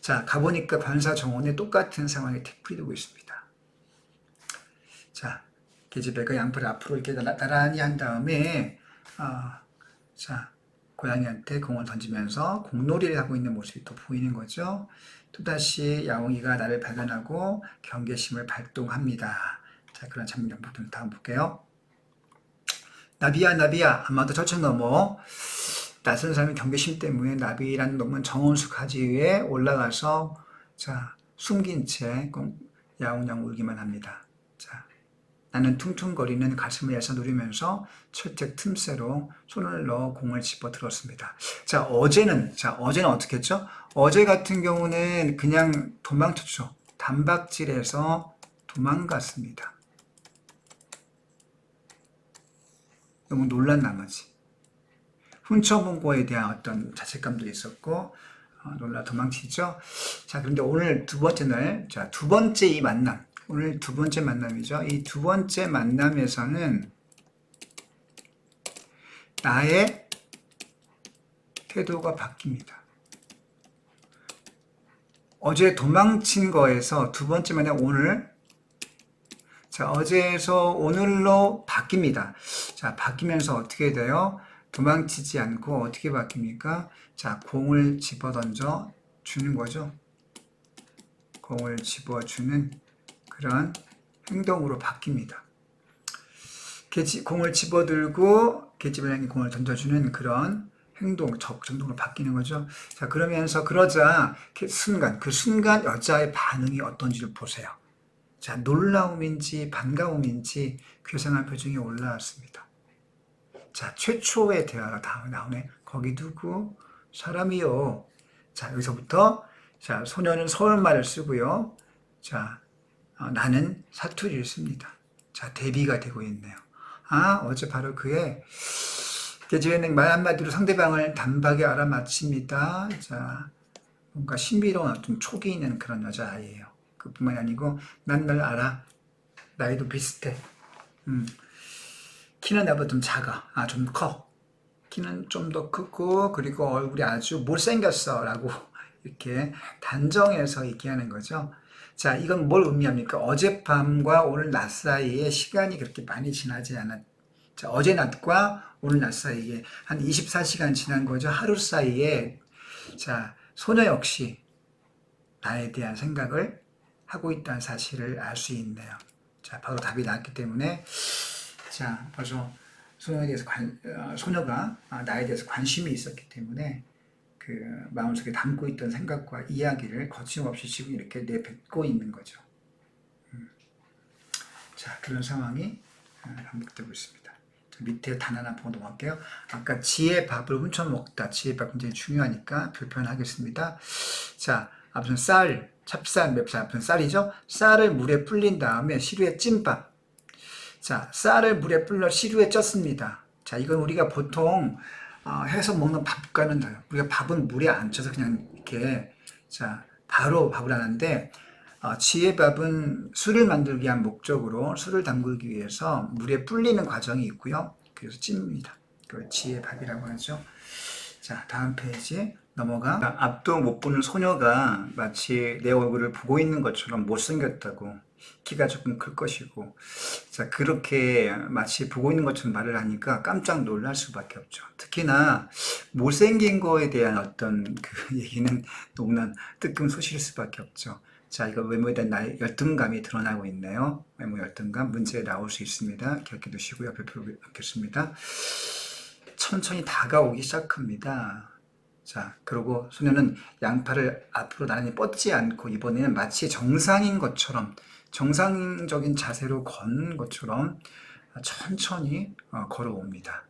자, 가보니까 관사 정원에 똑같은 상황이 되풀이되고 있습니다. 자, 계집애가 양풀을 앞으로 이렇게 나란히 한 다음에 자, 고양이한테 공을 던지면서 공놀이를 하고 있는 모습이 또 보이는 거죠. 또다시 야옹이가 나를 발견하고 경계심을 발동합니다. 자, 그런 장면 부분 다음 볼게요. 나비야, 나비야. 아마도 저천 넘어 낯선 사람의 경계심 때문에 나비라는 놈은 정원수 가지 위에 올라가서 자, 숨긴 채 야옹야옹 울기만 합니다. 자, 나는 퉁퉁거리는 가슴을 애써 누리면서 철책 틈새로 손을 넣어 공을 집어 들었습니다. 자, 어제는 어떻게 했죠? 어제 같은 경우는 그냥 도망쳤죠. 단박질해서 도망갔습니다. 너무 놀란 나머지. 훔쳐본 거에 대한 어떤 자책감도 있었고, 놀라 도망치죠. 자, 그런데 오늘 두 번째 날, 자, 두 번째 이 만남. 오늘 두 번째 만남이죠. 이 두 번째 만남에서는 나의 태도가 바뀝니다. 어제 도망친 거에서 두 번째 만남 오늘, 자, 어제에서 오늘로 바뀝니다. 자, 바뀌면서 어떻게 돼요? 도망치지 않고 어떻게 바뀝니까? 자, 공을 집어 던져 주는 거죠. 공을 집어 주는 그런 행동으로 바뀝니다. 공을 집어들고 계집을 향해 공을 던져주는 그런 행동, 적정으로 바뀌는 거죠. 자, 그러자 그 순간 여자의 반응이 어떤지를 보세요. 자, 놀라움인지 반가움인지 괴상한 표정이 올라왔습니다. 자, 최초의 대화가 다음에 나오네. 거기 누구? 사람이요. 자, 여기서부터 자, 소녀는 서울말을 쓰고요. 자, 나는 사투리를 씁니다. 자, 대비가 되고 있네요. 어제 바로 그의 계집애는 말 한마디로 상대방을 단박에 알아맞힙니다. 자, 뭔가 신비로운 어떤 촉이 있는 그런 여자아이예요. 그뿐만이 아니고 난 널 알아. 나이도 비슷해. 키는 나보다 좀 작아. 좀 커. 키는 좀 더 크고 그리고 얼굴이 아주 못생겼어 라고 이렇게 단정해서 얘기하는 거죠. 자, 이건 뭘 의미합니까? 어젯밤과 오늘 낮 사이에 시간이 그렇게 많이 지나지 않았. 자, 어제 낮과 오늘 낮 사이에 한 24시간 지난 거죠. 하루 사이에. 자, 소녀 역시 나에 대한 생각을 하고 있다는 사실을 알 수 있네요. 자, 바로 답이 나왔기 때문에 자, 벌써 소녀가 나에 대해서 관심이 있었기 때문에 그 마음속에 담고 있던 생각과 이야기를 거침없이 지금 이렇게 내뱉고 있는 거죠. 자, 그런 상황이 반복되고 있습니다. 자, 밑에 단 하나 보고 넘어갈게요. 아까 지혜 밥을 훔쳐먹다. 지혜 밥 굉장히 중요하니까 불편하겠습니다. 자, 무슨 쌀, 찹쌀, 맵쌀, 무슨 쌀이죠? 쌀을 물에 불린 다음에 시루에 찐밥. 자, 쌀을 물에 불려 시루에 쪘습니다. 자, 이건 우리가 보통 해서 먹는 밥과는 달라요. 우리가 밥은 물에 안 쪄서 그냥 이렇게 자 바로 밥을 하는데 지혜밥은 술을 만들기 위한 목적으로 술을 담그기 위해서 물에 불리는 과정이 있고요. 그래서 찝니다. 그 지혜밥이라고 하죠. 자, 다음 페이지 넘어가. 앞도 못 보는 소녀가 마치 내 얼굴을 보고 있는 것처럼 못생겼다고, 키가 조금 클 것이고, 자, 그렇게 마치 보고 있는 것처럼 말을 하니까 깜짝 놀랄 수밖에 없죠. 특히나 못생긴 거에 대한 어떤 그 얘기는 너무나 뜨끔소실 수밖에 없죠. 자, 이거 외모에 대한 나의 열등감이 드러나고 있네요. 외모 열등감 문제 나올 수 있습니다. 기억해 두시고요. 뵙겠습니다. 천천히 다가오기 시작합니다. 자, 그리고 소녀는 양팔을 앞으로 나란히 뻗지 않고 이번에는 마치 정상인 것처럼, 정상적인 자세로 걷는 것처럼 천천히 걸어옵니다.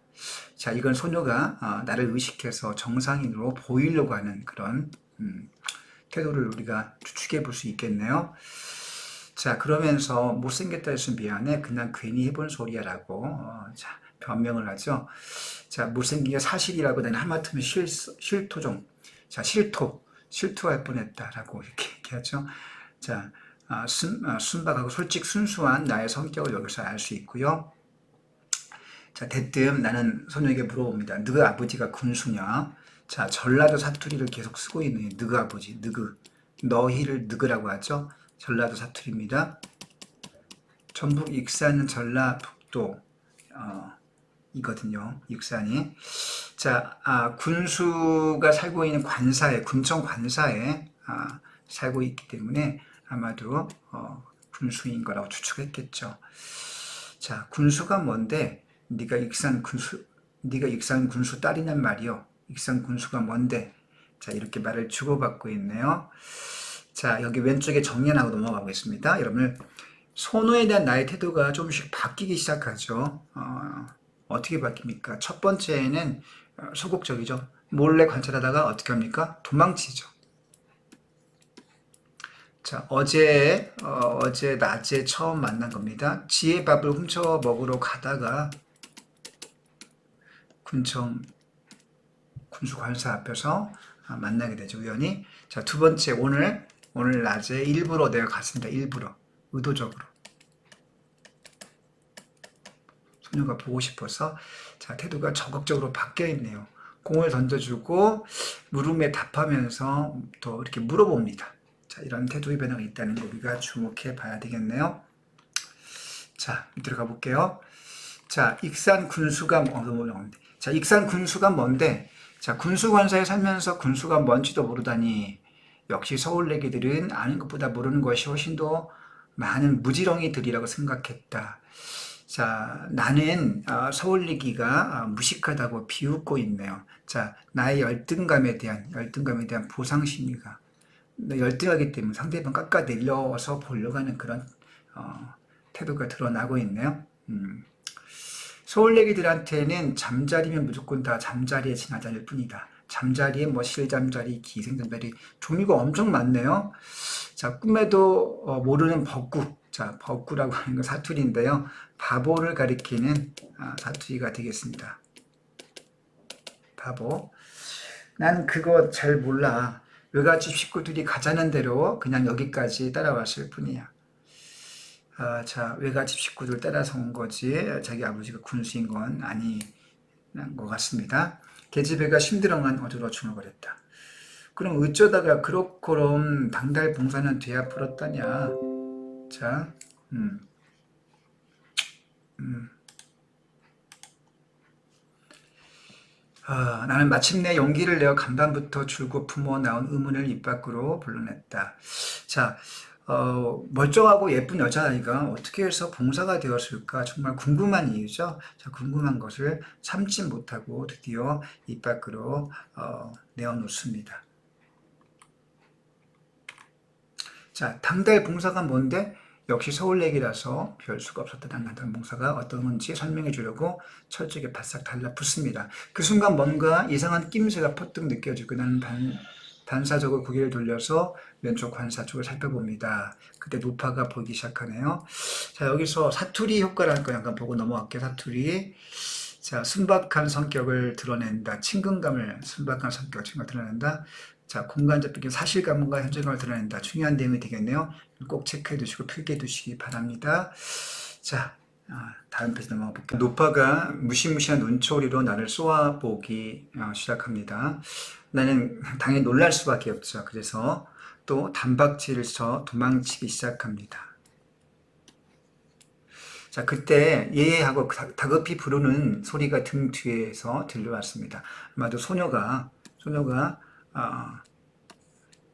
자, 이건 소녀가 나를 의식해서 정상인으로 보이려고 하는 그런 태도를 우리가 추측해 볼 수 있겠네요. 자, 그러면서 못생겼다 해서 미안해, 그냥 괜히 해본 소리야 라고 자, 변명을 하죠. 자, 못생긴 게 사실이라고 나는 하마터면 실토종. 자, 실토할 뻔했다라고 이렇게 얘기하죠. 자, 순박하고 솔직 순수한 나의 성격을 여기서 알 수 있고요. 자, 대뜸 나는 소녀에게 물어봅니다. 너희 아버지가 군수냐? 자, 전라도 사투리를 계속 쓰고 있는 너희 아버지, 너희를 너희라고 하죠. 전라도 사투리입니다. 전북 익산은 전라북도 이거든요. 익산이. 자, 군수가 살고 있는 관사에, 군청 관사에 살고 있기 때문에 아마도 군수인 거라고 추측했겠죠. 자, 군수가 뭔데? 네가 익산 군수 딸이란 말이요. 익산 군수가 뭔데? 자, 이렇게 말을 주고받고 있네요. 자, 여기 왼쪽에 정리하고 넘어가 보겠습니다. 여러분, 선호에 대한 나의 태도가 조금씩 바뀌기 시작하죠. 어떻게 바뀝니까? 첫 번째는 소극적이죠. 몰래 관찰하다가 어떻게 합니까? 도망치죠. 자, 어제 낮에 처음 만난 겁니다. 지혜밥을 훔쳐 먹으러 가다가 군수관사 앞에서 만나게 되죠, 우연히. 자, 두 번째, 오늘 낮에 일부러 내가 갔습니다. 일부러, 의도적으로. 소녀가 보고 싶어서. 자, 태도가 적극적으로 바뀌어 있네요. 공을 던져주고 물음에 답하면서 또 이렇게 물어봅니다. 자, 이런 태도의 변화가 있다는 거 우리가 주목해 봐야 되겠네요. 자, 들어가 볼게요. 자, 익산 군수가 뭔데? 자, 군수관사에 살면서 군수가 뭔지도 모르다니. 역시 서울내기들은 아는 것보다 모르는 것이 훨씬 더 많은 무지렁이들이라고 생각했다. 자, 나는 서울내기가 무식하다고 비웃고 있네요. 자, 나의 열등감에 대한 보상심리가 열등하기 때문에 상대방 깎아내려서 보려고 하는 그런 태도가 드러나고 있네요. 서울내기들한테는 잠자리면 무조건 다 잠자리에 지나다닐 뿐이다. 잠자리에 뭐 실잠자리, 기생잠자리 종류가 엄청 많네요. 자, 꿈에도 모르는 벅구. 자, 벅구라고 하는 건 사투리인데요. 바보를 가리키는 사투리가 되겠습니다. 바보. 난 그거 잘 몰라. 외갓집 식구들이 가자는 대로 그냥 여기까지 따라왔을 뿐이야. 자, 외갓집 식구들 따라서 온 거지 자기 아버지가 군수인 건 아닌 것 같습니다. 계집애가 심드렁한 어조로 중얼거렸다. 그럼 어쩌다가 그럭그럼 당달 봉사는 돼야 풀었다냐. 자, 나는 마침내 용기를 내어 간밤부터 줄곧 품어 나온 의문을 입 밖으로 불러냈다. 자, 멀쩡하고 예쁜 여자아이가 어떻게 해서 봉사가 되었을까 정말 궁금한 이유죠. 자, 궁금한 것을 참지 못하고 드디어 입 밖으로 내어놓습니다. 자, 당달 봉사가 뭔데? 역시 서울내기라서 별 수가 없었다. 당달 봉사가 어떤 건지 설명해 주려고 철저하게 바싹 달라붙습니다. 그 순간 뭔가 이상한 낌새가 퍼뜩 느껴지고 나는 반사적으로 고개를 돌려서 왼쪽 관사 쪽을 살펴봅니다. 그때 노파가 보이기 시작하네요. 자, 여기서 사투리 효과라는 거 잠깐 보고 넘어갈게요. 사투리. 자, 순박한 성격을 드러낸다. 순박한 친근감을 드러낸다. 자, 공간적 느낌, 사실감과 현재감을 드러낸다. 중요한 내용이 되겠네요. 꼭 체크해 두시고 필기해 두시기 바랍니다. 자, 다음 페이지 넘어가 볼게요. 노파가 무시무시한 눈초리로 나를 쏘아보기 시작합니다. 나는 당연히 놀랄 수밖에 없죠. 그래서 또 단박질을 쳐 도망치기 시작합니다. 자, 그때 예하고 다급히 부르는 소리가 등 뒤에서 들려왔습니다. 아마도 소녀가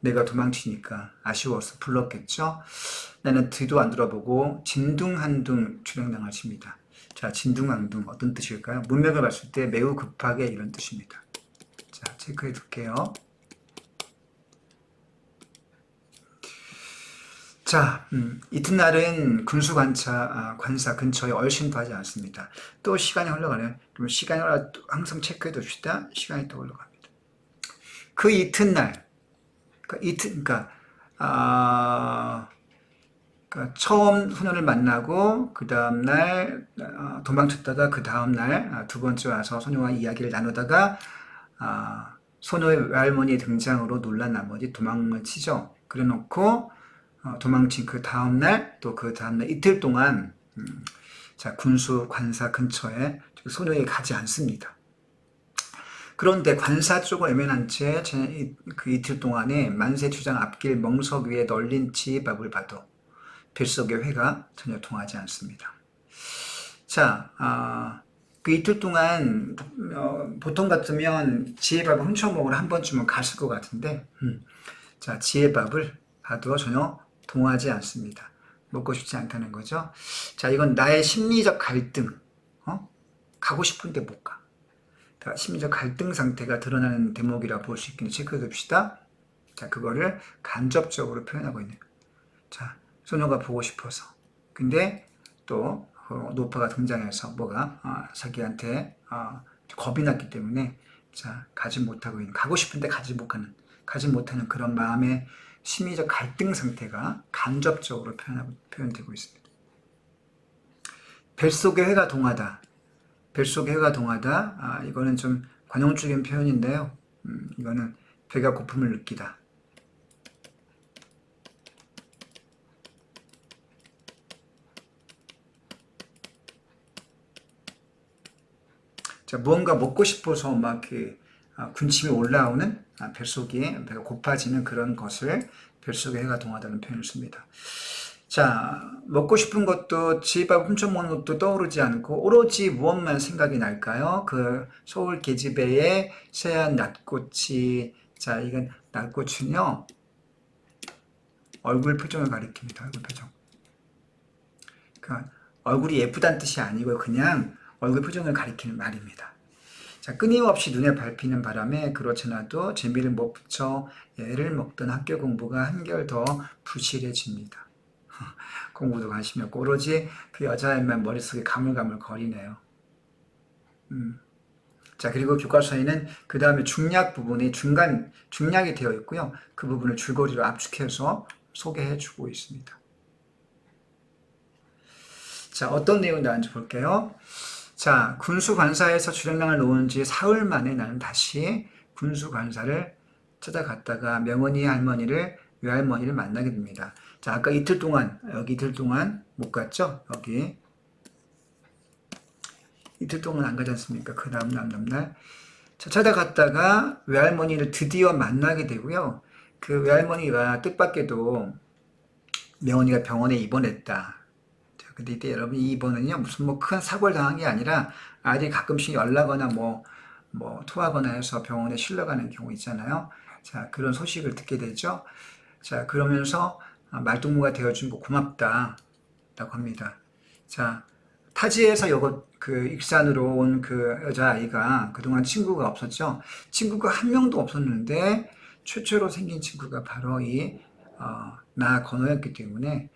내가 도망치니까 아쉬워서 불렀겠죠. 나는 뒤도 안 돌아보고 진둥한둥 출행당을 칩니다. 자, 진둥한둥 어떤 뜻일까요? 문맥을 봤을 때 매우 급하게 이런 뜻입니다. 자, 체크해 둘게요. 자, 이튿날은 관사 근처에 얼씬도 하지 않습니다. 또 시간이 흘러가네요. 그럼 시간을 항상 체크해 둡시다. 시간이 또 흘러갑니다. 그 이튿날, 그러니까 처음 소녀를 만나고 그 다음날 도망쳤다가 그 다음날 두 번째 와서 소녀와 이야기를 나누다가 소녀의 외할머니의 등장으로 놀란 나머지 도망을 치죠. 그래놓고 도망친 그 다음날 또 그 다음날 이틀 동안 자, 군수 관사 근처에 소녀에게 가지 않습니다. 그런데 관사 쪽을 외면한 채 그 이틀 동안에 만세주장 앞길 멍석 위에 널린 지혜밥을 봐도 뱃속의 회가 전혀 통하지 않습니다. 자, 그 이틀 동안 보통 같으면 지혜밥을 훔쳐먹으러 한 번쯤은 갔을 것 같은데 자, 지혜밥을 봐도 전혀 통하지 않습니다. 먹고 싶지 않다는 거죠. 자, 이건 나의 심리적 갈등, 가고 싶은데 못 가. 심리적 갈등 상태가 드러나는 대목이라 볼 수 있겠는데 체크해 둡시다. 자, 그거를 간접적으로 표현하고 있네요. 자, 소녀가 보고 싶어서. 근데 또 노파가 등장해서 자기한테 겁이 났기 때문에 자, 가지 못하고 있는, 가고 싶은데 가지 못하는 그런 마음의 심리적 갈등 상태가 간접적으로 표현되고 있습니다. 뱃속의 회가 동하다. 뱃속의 회가 동하다. 이거는 좀 관용적인 표현인데요. 이거는 배가 고픔을 느끼다. 자, 무언가 먹고 싶어서 막 군침이 올라오는 뱃속이 배가 고파지는 그런 것을 뱃속의 해가 동하다는 표현을 씁니다. 자, 먹고 싶은 것도 지밥 훔쳐먹는 것도 떠오르지 않고 오로지 무엇만 생각이 날까요? 그 서울 계집애의 새하얀 낫꽃이, 자, 이건 낫꽃은요 얼굴 표정을 가리킵니다. 얼굴 표정. 그러니까 얼굴이 예쁘다는 뜻이 아니고 그냥 얼굴 표정을 가리키는 말입니다. 자, 끊임없이 눈에 밟히는 바람에 그렇지 않아도 재미를 못 붙여 애를 먹던 학교 공부가 한결 더 부실해집니다. 공부도 관심이 없고 오로지 그 여자애만 머릿속에 가물가물 거리네요. 자, 그리고 교과서에는 그 다음에 중략 부분이 중략이 되어 있고요. 그 부분을 줄거리로 압축해서 소개해 주고 있습니다. 자, 어떤 내용이 나왔는지 볼게요. 자, 군수관사에서 주량량을 놓은 지 사흘 만에 나는 다시 군수관사를 찾아갔다가 명언이 외할머니를 만나게 됩니다. 자, 아까 여기 이틀 동안 못 갔죠? 여기. 이틀 동안 안 가지 않습니까? 그 다음날. 자, 찾아갔다가 외할머니를 드디어 만나게 되고요. 그 외할머니가 뜻밖에도 명언이가 병원에 입원했다. 근데 이때 여러분 이 입원은요 무슨 큰 사고를 당한 게 아니라 아이들이 가끔씩 열나거나 토하거나 해서 병원에 실려가는 경우 있잖아요. 자, 그런 소식을 듣게 되죠. 자, 그러면서 말동무가 되어준 거 고맙다 라고 합니다. 자, 타지에서 익산으로 온 그 여자아이가 그동안 친구가 없었죠. 친구가 한 명도 없었는데 최초로 생긴 친구가 바로 나 건호였기 때문에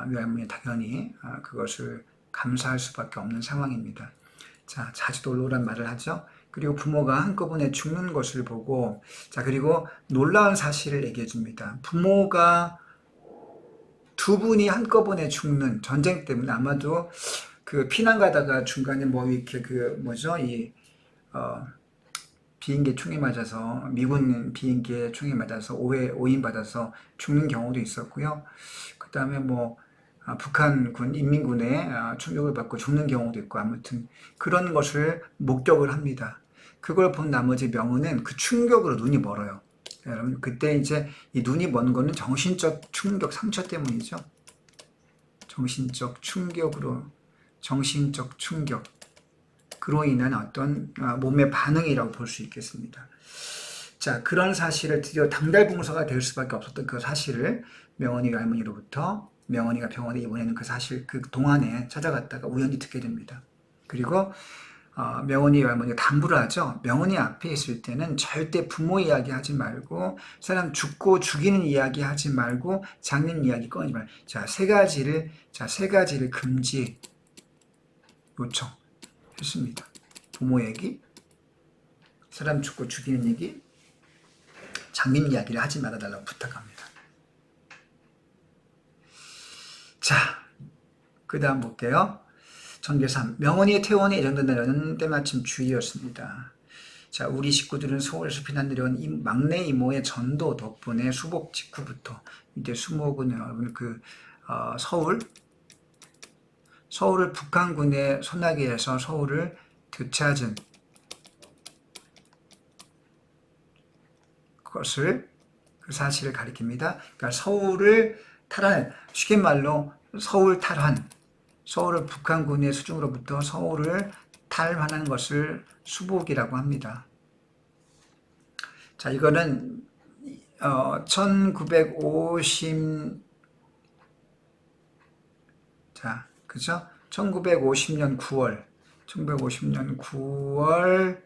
외할머니 당연히 그것을 감사할 수밖에 없는 상황입니다. 자, 자주 놀러 오란 말을 하죠. 그리고 부모가 한꺼번에 죽는 것을 보고, 자, 그리고 놀라운 사실을 얘기해 줍니다. 부모가 두 분이 한꺼번에 죽는 전쟁 때문에 아마도 그 피난 가다가 중간에 뭐 이렇게 그 뭐죠? 어, 비행기 총에 맞아서 미군 비행기에 총에 맞아서 오인 받아서 죽는 경우도 있었고요. 그 다음에 뭐 북한군 인민군의 충격을 받고 죽는 경우도 있고 아무튼 그런 것을 목격을 합니다. 그걸 본 나머지 명은은 그 충격으로 눈이 멀어요. 여러분 그때 이제 이 눈이 먼 거는 정신적 충격 상처 때문이죠. 정신적 충격으로 정신적 충격 그로 인한 어떤 몸의 반응이라고 볼 수 있겠습니다. 자, 그런 사실을 드디어 당달봉사가 될 수밖에 없었던 그 사실을 명언이 할머니로부터 명언이가 병원에 입원하는 그 사실 그 동안에 찾아갔다가 우연히 듣게 됩니다. 그리고 명언이 할머니가 당부를 하죠. 명언이 앞에 있을 때는 절대 부모 이야기 하지 말고 사람 죽고 죽이는 이야기 하지 말고 장례 이야기 꺼내지 말고 세 가지를 금지 요청했습니다. 부모 얘기, 사람 죽고 죽이는 얘기, 장례 이야기를 하지 말아달라고 부탁합니다. 자, 그 다음 볼게요. 전개 3. 명언이 퇴원에 예정된 날은 때마침 주일이었습니다. 자, 우리 식구들은 서울에서 피난 내려온 막내 이모의 전도 덕분에 수복 직후부터 이때 수목은 여러분 서울을 북한군의 소나기에서 서울을 되찾은 것을 그 사실을 가리킵니다. 그러니까 서울을 탈환, 쉽게 말로 서울 탈환, 서울을 북한군의 수중으로부터 서울을 탈환하는 것을 수복이라고 합니다. 자, 이거는 1950 자, 그죠? 1950년 9월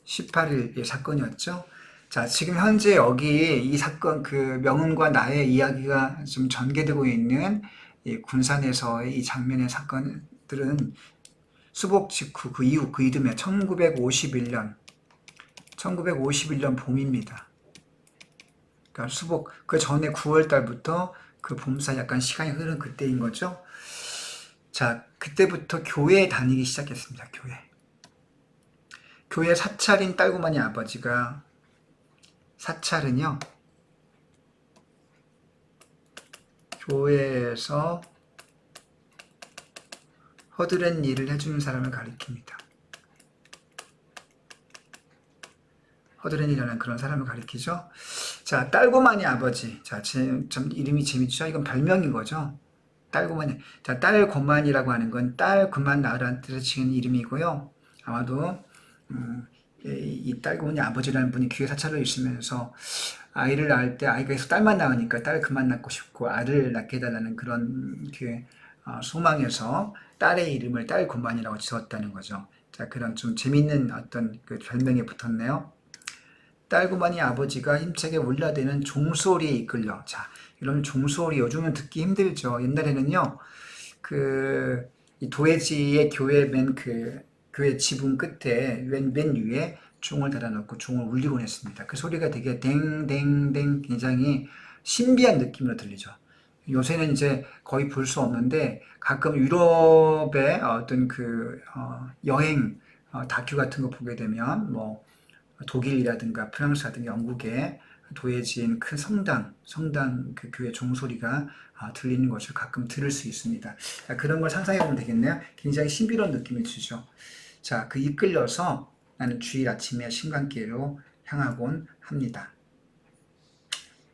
18일의 사건이었죠. 자, 지금 현재 여기 이 사건 그 명은과 나의 이야기가 좀 전개되고 있는 이 군산에서의 이 장면의 사건들은 수복 직후 그 이후 그 이듬해 1951년 봄입니다. 그러니까 수복 그 전에 9월 달부터 그 봄 사이 약간 시간이 흐른 그때인 거죠. 자, 그때부터 교회에 다니기 시작했습니다. 교회 사찰인 딸구머니 아버지가 사찰은요 교회에서 허드렛 일을 해주는 사람을 가리킵니다. 허드렛 일이라는 그런 사람을 가리키죠. 자, 딸구머니 아버지. 자, 참 이름이 재밌죠? 이건 별명인 거죠. 딸구머니. 자, 딸고만이라고 하는 건 딸 그만 낳으라는 뜻을 지은 이름이고요. 아마도 이 딸고만이 아버지라는 분이 교회 사찰로 있으면서 아이를 낳을 때 아이가 계속 딸만 낳으니까 딸 그만 낳고 싶고 아를 낳게 해달라는 그런 교회 소망에서 딸의 이름을 딸고만이라고 지었다는 거죠. 자, 그런 좀 재밌는 어떤 그 별명이 붙었네요. 딸구머니 아버지가 힘차게 울려대는 종소리에 이끌려. 자, 이런 종소리 요즘은 듣기 힘들죠. 옛날에는요, 이 도해지의 교회 교회 지붕 끝에 맨 위에 종을 달아놓고 종을 울리곤 했습니다. 그 소리가 되게 댕댕댕 굉장히 신비한 느낌으로 들리죠. 요새는 이제 거의 볼 수 없는데 가끔 유럽의 어떤 여행 다큐 같은 거 보게 되면 뭐 독일이라든가 프랑스라든가 영국에 도해진 큰 성당 그 교회 종소리가 들리는 것을 가끔 들을 수 있습니다. 그런 걸 상상해 보면 되겠네요. 굉장히 신비로운 느낌이 주죠. 자, 그 이끌려서 나는 주일 아침에 신관길로 향하곤 합니다.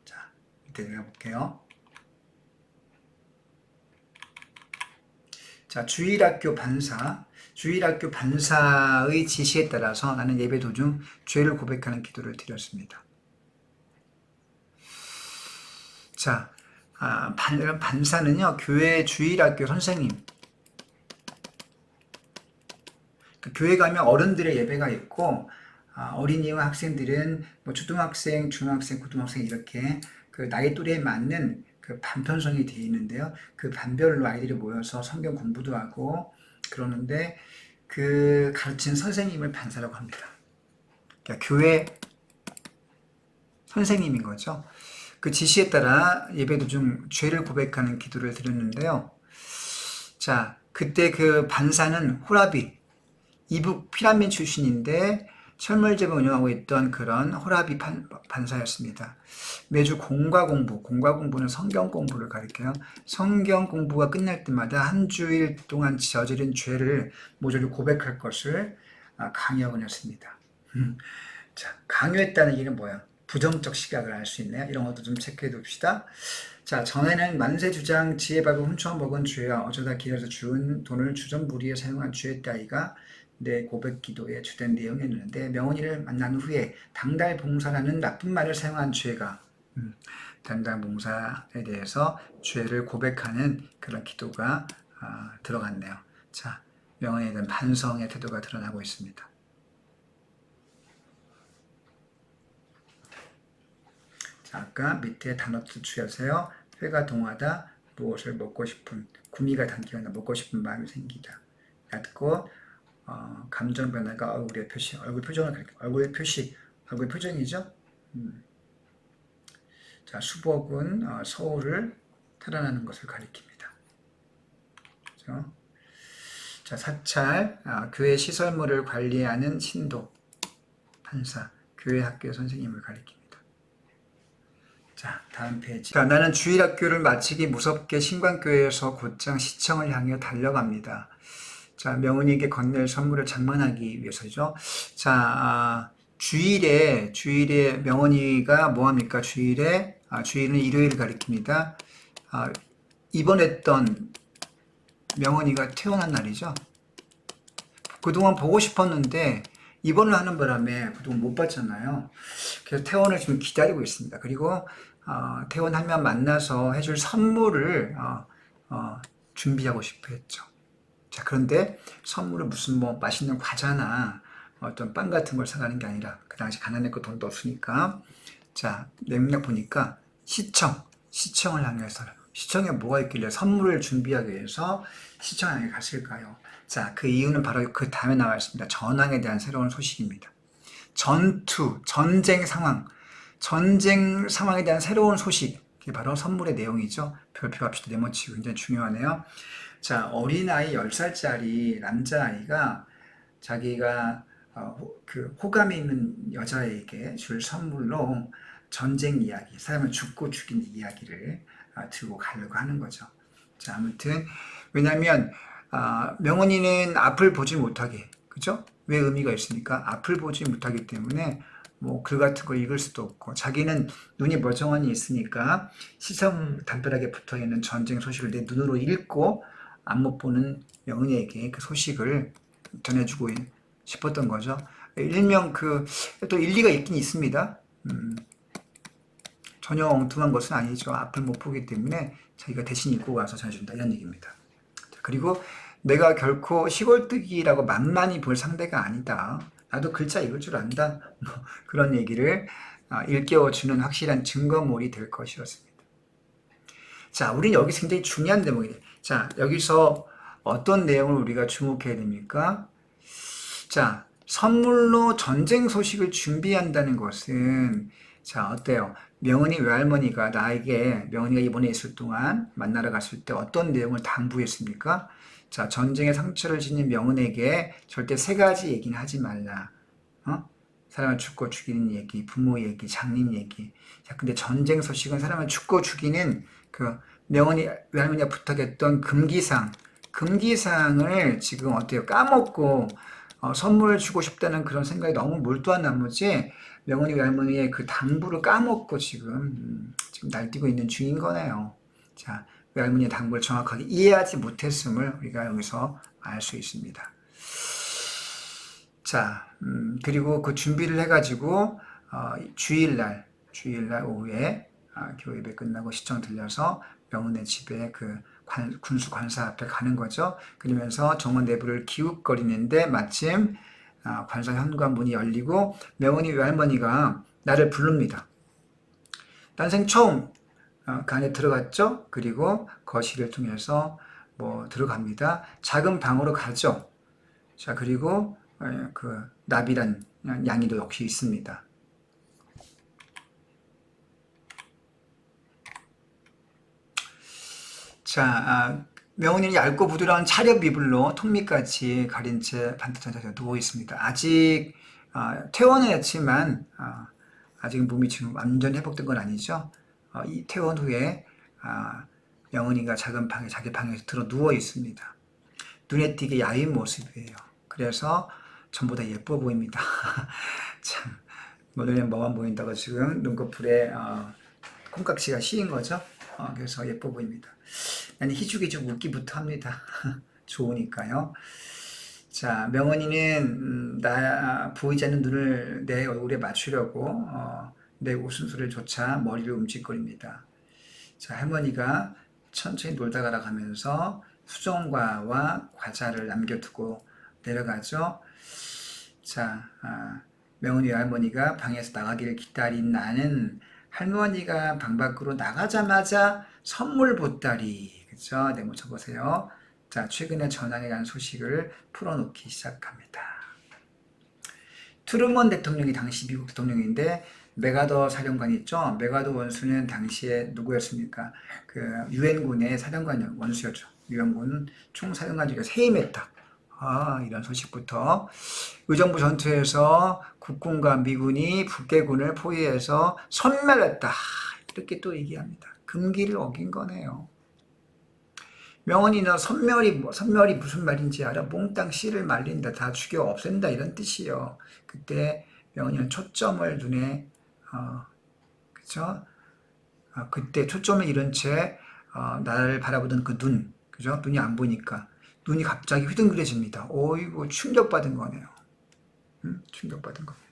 자, 이때 내가 볼게요. 자, 주일학교 반사의 지시에 따라서 나는 예배 도중 죄를 고백하는 기도를 드렸습니다. 자, 반사는요, 교회 주일학교 선생님. 교회 가면 어른들의 예배가 있고, 어린이와 학생들은 뭐 초등학생, 중학생, 고등학생 이렇게 그 나이 또래에 맞는 그 반편성이 되어 있는데요. 그 반별로 아이들이 모여서 성경 공부도 하고 그러는데 그 가르친 선생님을 반사라고 합니다. 그러니까 교회 선생님인 거죠. 그 지시에 따라 예배 도중 죄를 고백하는 기도를 드렸는데요. 자, 그때 그 반사는 호라비, 이북 피라민 출신인데 철물제를 운영하고 있던 그런 호라비 반사였습니다. 매주 공과 공부는 성경 공부를 가리켜요. 성경 공부가 끝날 때마다 한 주일 동안 저지른 죄를 모조리 고백할 것을 강요하곤 했습니다. 자, 강요했다는 얘기는 뭐야? 부정적 시각을 알 수 있네요. 이런 것도 좀 체크해 둡시다. 자, 전에는 만세 주장, 지혜밟고 훔쳐 먹은 죄와 어쩌다 길에서 주운 돈을 주전부리에 사용한 죄의 따위가 내 고백 기도의 주된 내용이었는데, 명언이를 만난 후에 당달봉사라는 나쁜 말을 사용한 죄가 당달봉사에 대해서 죄를 고백하는 그런 기도가 들어갔네요. 자, 명언에 대한 반성의 태도가 드러나고 있습니다. 자, 아까 밑에 단어도 주의하세요. 회가 동하다, 무엇을 먹고 싶은, 구미가 당기거나 먹고 싶은 마음이 생기다. 얕고 감정 변화가 얼굴의 표시, 얼굴 표정을 가리켜. 얼굴 표시, 얼굴 표정이죠. 자, 수복은 서울을 탈환하는 것을 가리킵니다. 그렇죠? 자, 사찰, 교회 시설물을 관리하는 신도, 판사, 교회 학교 선생님을 가리킵니다. 자, 다음 페이지. 자, 나는 주일학교를 마치기 무섭게 신광교회에서 곧장 시청을 향해 달려갑니다. 자, 명은이에게 건넬 선물을 장만하기 위해서죠. 자, 주일에 명은이가 뭐합니까? 주일은 일요일을 가리킵니다. 입원했던 명은이가 태어난 날이죠. 그동안 보고 싶었는데 입원을 하는 바람에 그동안 못 봤잖아요. 그래서 퇴원을 지금 기다리고 있습니다. 그리고 퇴원하면 만나서 해줄 선물을 준비하고 싶어 했죠. 자, 그런데 선물은 무슨 뭐 맛있는 과자나 어떤 빵 같은 걸 사가는 게 아니라, 그 당시 가난했고 돈도 없으니까, 자, 맥락 보니까 시청을 향해서, 시청에 뭐가 있길래 선물을 준비하기 위해서 시청 향해 갔을까요? 자, 그 이유는 바로 그 다음에 나와 있습니다. 전황에 대한 새로운 소식입니다. 전쟁 상황에 대한 새로운 소식, 그게 바로 선물의 내용이죠. 별표 합시다. 네모치고 굉장히 중요하네요. 자, 어린아이 10살짜리 남자아이가 자기가 그 호감이 있는 여자에게 줄 선물로 전쟁 이야기, 사람을 죽고 죽인 이야기를 들고 가려고 하는 거죠. 자, 아무튼 왜냐하면 명언이는 앞을 보지 못하게, 그죠? 왜 의미가 있습니까? 앞을 보지 못하기 때문에 뭐 글 같은 거 읽을 수도 없고, 자기는 눈이 멀쩡하니 있으니까 시선 담벼락에 붙어있는 전쟁 소식을 내 눈으로 읽고 안 못 보는 명은이에게 그 소식을 전해주고 싶었던 거죠. 일명 또 일리가 있긴 있습니다. 전혀 엉뚱한 것은 아니죠. 앞을 못 보기 때문에 자기가 대신 읽고 가서 전해준다, 이런 얘기입니다. 그리고 내가 결코 시골뜨기라고 만만히 볼 상대가 아니다. 나도 글자 읽을 줄 안다. 뭐 그런 얘기를 일깨워주는 확실한 증거물이 될 것이었습니다. 자, 우리는 여기서 굉장히 중요한 대목이에요. 자, 여기서 어떤 내용을 우리가 주목해야 됩니까? 자, 선물로 전쟁 소식을 준비한다는 것은, 자, 어때요? 명은이 외할머니가 명은이가 입원해 있을 동안 만나러 갔을 때 어떤 내용을 당부했습니까? 자, 전쟁의 상처를 지닌 명은에게 절대 3가지 얘기는 하지 말라. 사람을 죽고 죽이는 얘기, 부모 얘기, 장님 얘기. 자, 근데 전쟁 소식은 사람을 죽고 죽이는 그 명은이 외할머니가 부탁했던 금기사항을 지금 어때요? 까먹고 선물을 주고 싶다는 그런 생각이 너무 몰두한 나머지 명은이 외할머니의 그 당부를 까먹고 지금 날뛰고 있는 중인 거네요. 자, 외할머니의 당부를 정확하게 이해하지 못했음을 우리가 여기서 알 수 있습니다. 자, 그리고 그 준비를 해가지고 주일날 오후에 교회 예배 끝나고 시청 들려서 명은의 집에 그 군수 관사 앞에 가는 거죠. 그러면서 정원 내부를 기웃거리는데 마침 관사 현관문이 열리고 명은이 외할머니가 나를 부릅니다. 난생 처음 그 안에 들어갔죠. 그리고 거실을 통해서 들어갑니다. 작은 방으로 가죠. 자, 그리고 그 나비란 양이도 역시 있습니다. 자, 명운이는 얇고 부드러운 차렵 이불로 턱밑까지 가린 채 반듯한 자세로 누워 있습니다. 아직 퇴원은 했지만 아직 몸이 지금 완전 회복된 건 아니죠. 이 퇴원 후에 명은이가 작은 방에 자기 방에서 들어 누워 있습니다. 눈에 띄게 야윈 모습이에요. 그래서 전부 다 예뻐 보입니다. 참, 눈에는 뭐만 보인다고 지금 눈꺼풀에 콩깍지가 씌인 거죠. 그래서 예뻐 보입니다. 나는 희죽희죽 웃기부터 합니다. 좋으니까요. 자, 명은이는 보이지 않는 눈을 내 얼굴에 맞추려고 내 웃음소리조차 머리를 움찔거립니다. 자, 할머니가 천천히 놀다 가라 가면서 수정과와 과자를 남겨두고 내려가죠. 자, 명은이 할머니가 방에서 나가기를 기다린 나는 할머니가 방 밖으로 나가자마자 선물 보따리, 그쵸? 네모 쳐보세요. 자, 최근에 전황에 관한 소식을 풀어놓기 시작합니다. 트루먼 대통령이 당시 미국 대통령인데 메가더 사령관 있죠? 메가더 원수는 당시에 누구였습니까? 그 유엔군의 사령관 원수였죠. 유엔군 총사령관 중에 해임했다. 이런 소식부터 의정부 전투에서 국군과 미군이 북괴군을 포위해서 섬멸했다. 이렇게 또 얘기합니다. 금기를 어긴 거네요. 명언이 너 선멸이 무슨 말인지 알아? 몽땅 씨를 말린다. 다 죽여 없앤다. 이런 뜻이요. 그때 명언이는 초점을 눈에 그죠? 그때 초점을 잃은 채 나를 바라보던 그 눈, 그죠? 눈이 안 보니까 눈이 갑자기 휘둥그레집니다. 어이구, 충격받은 거네요. 충격받은 겁니다.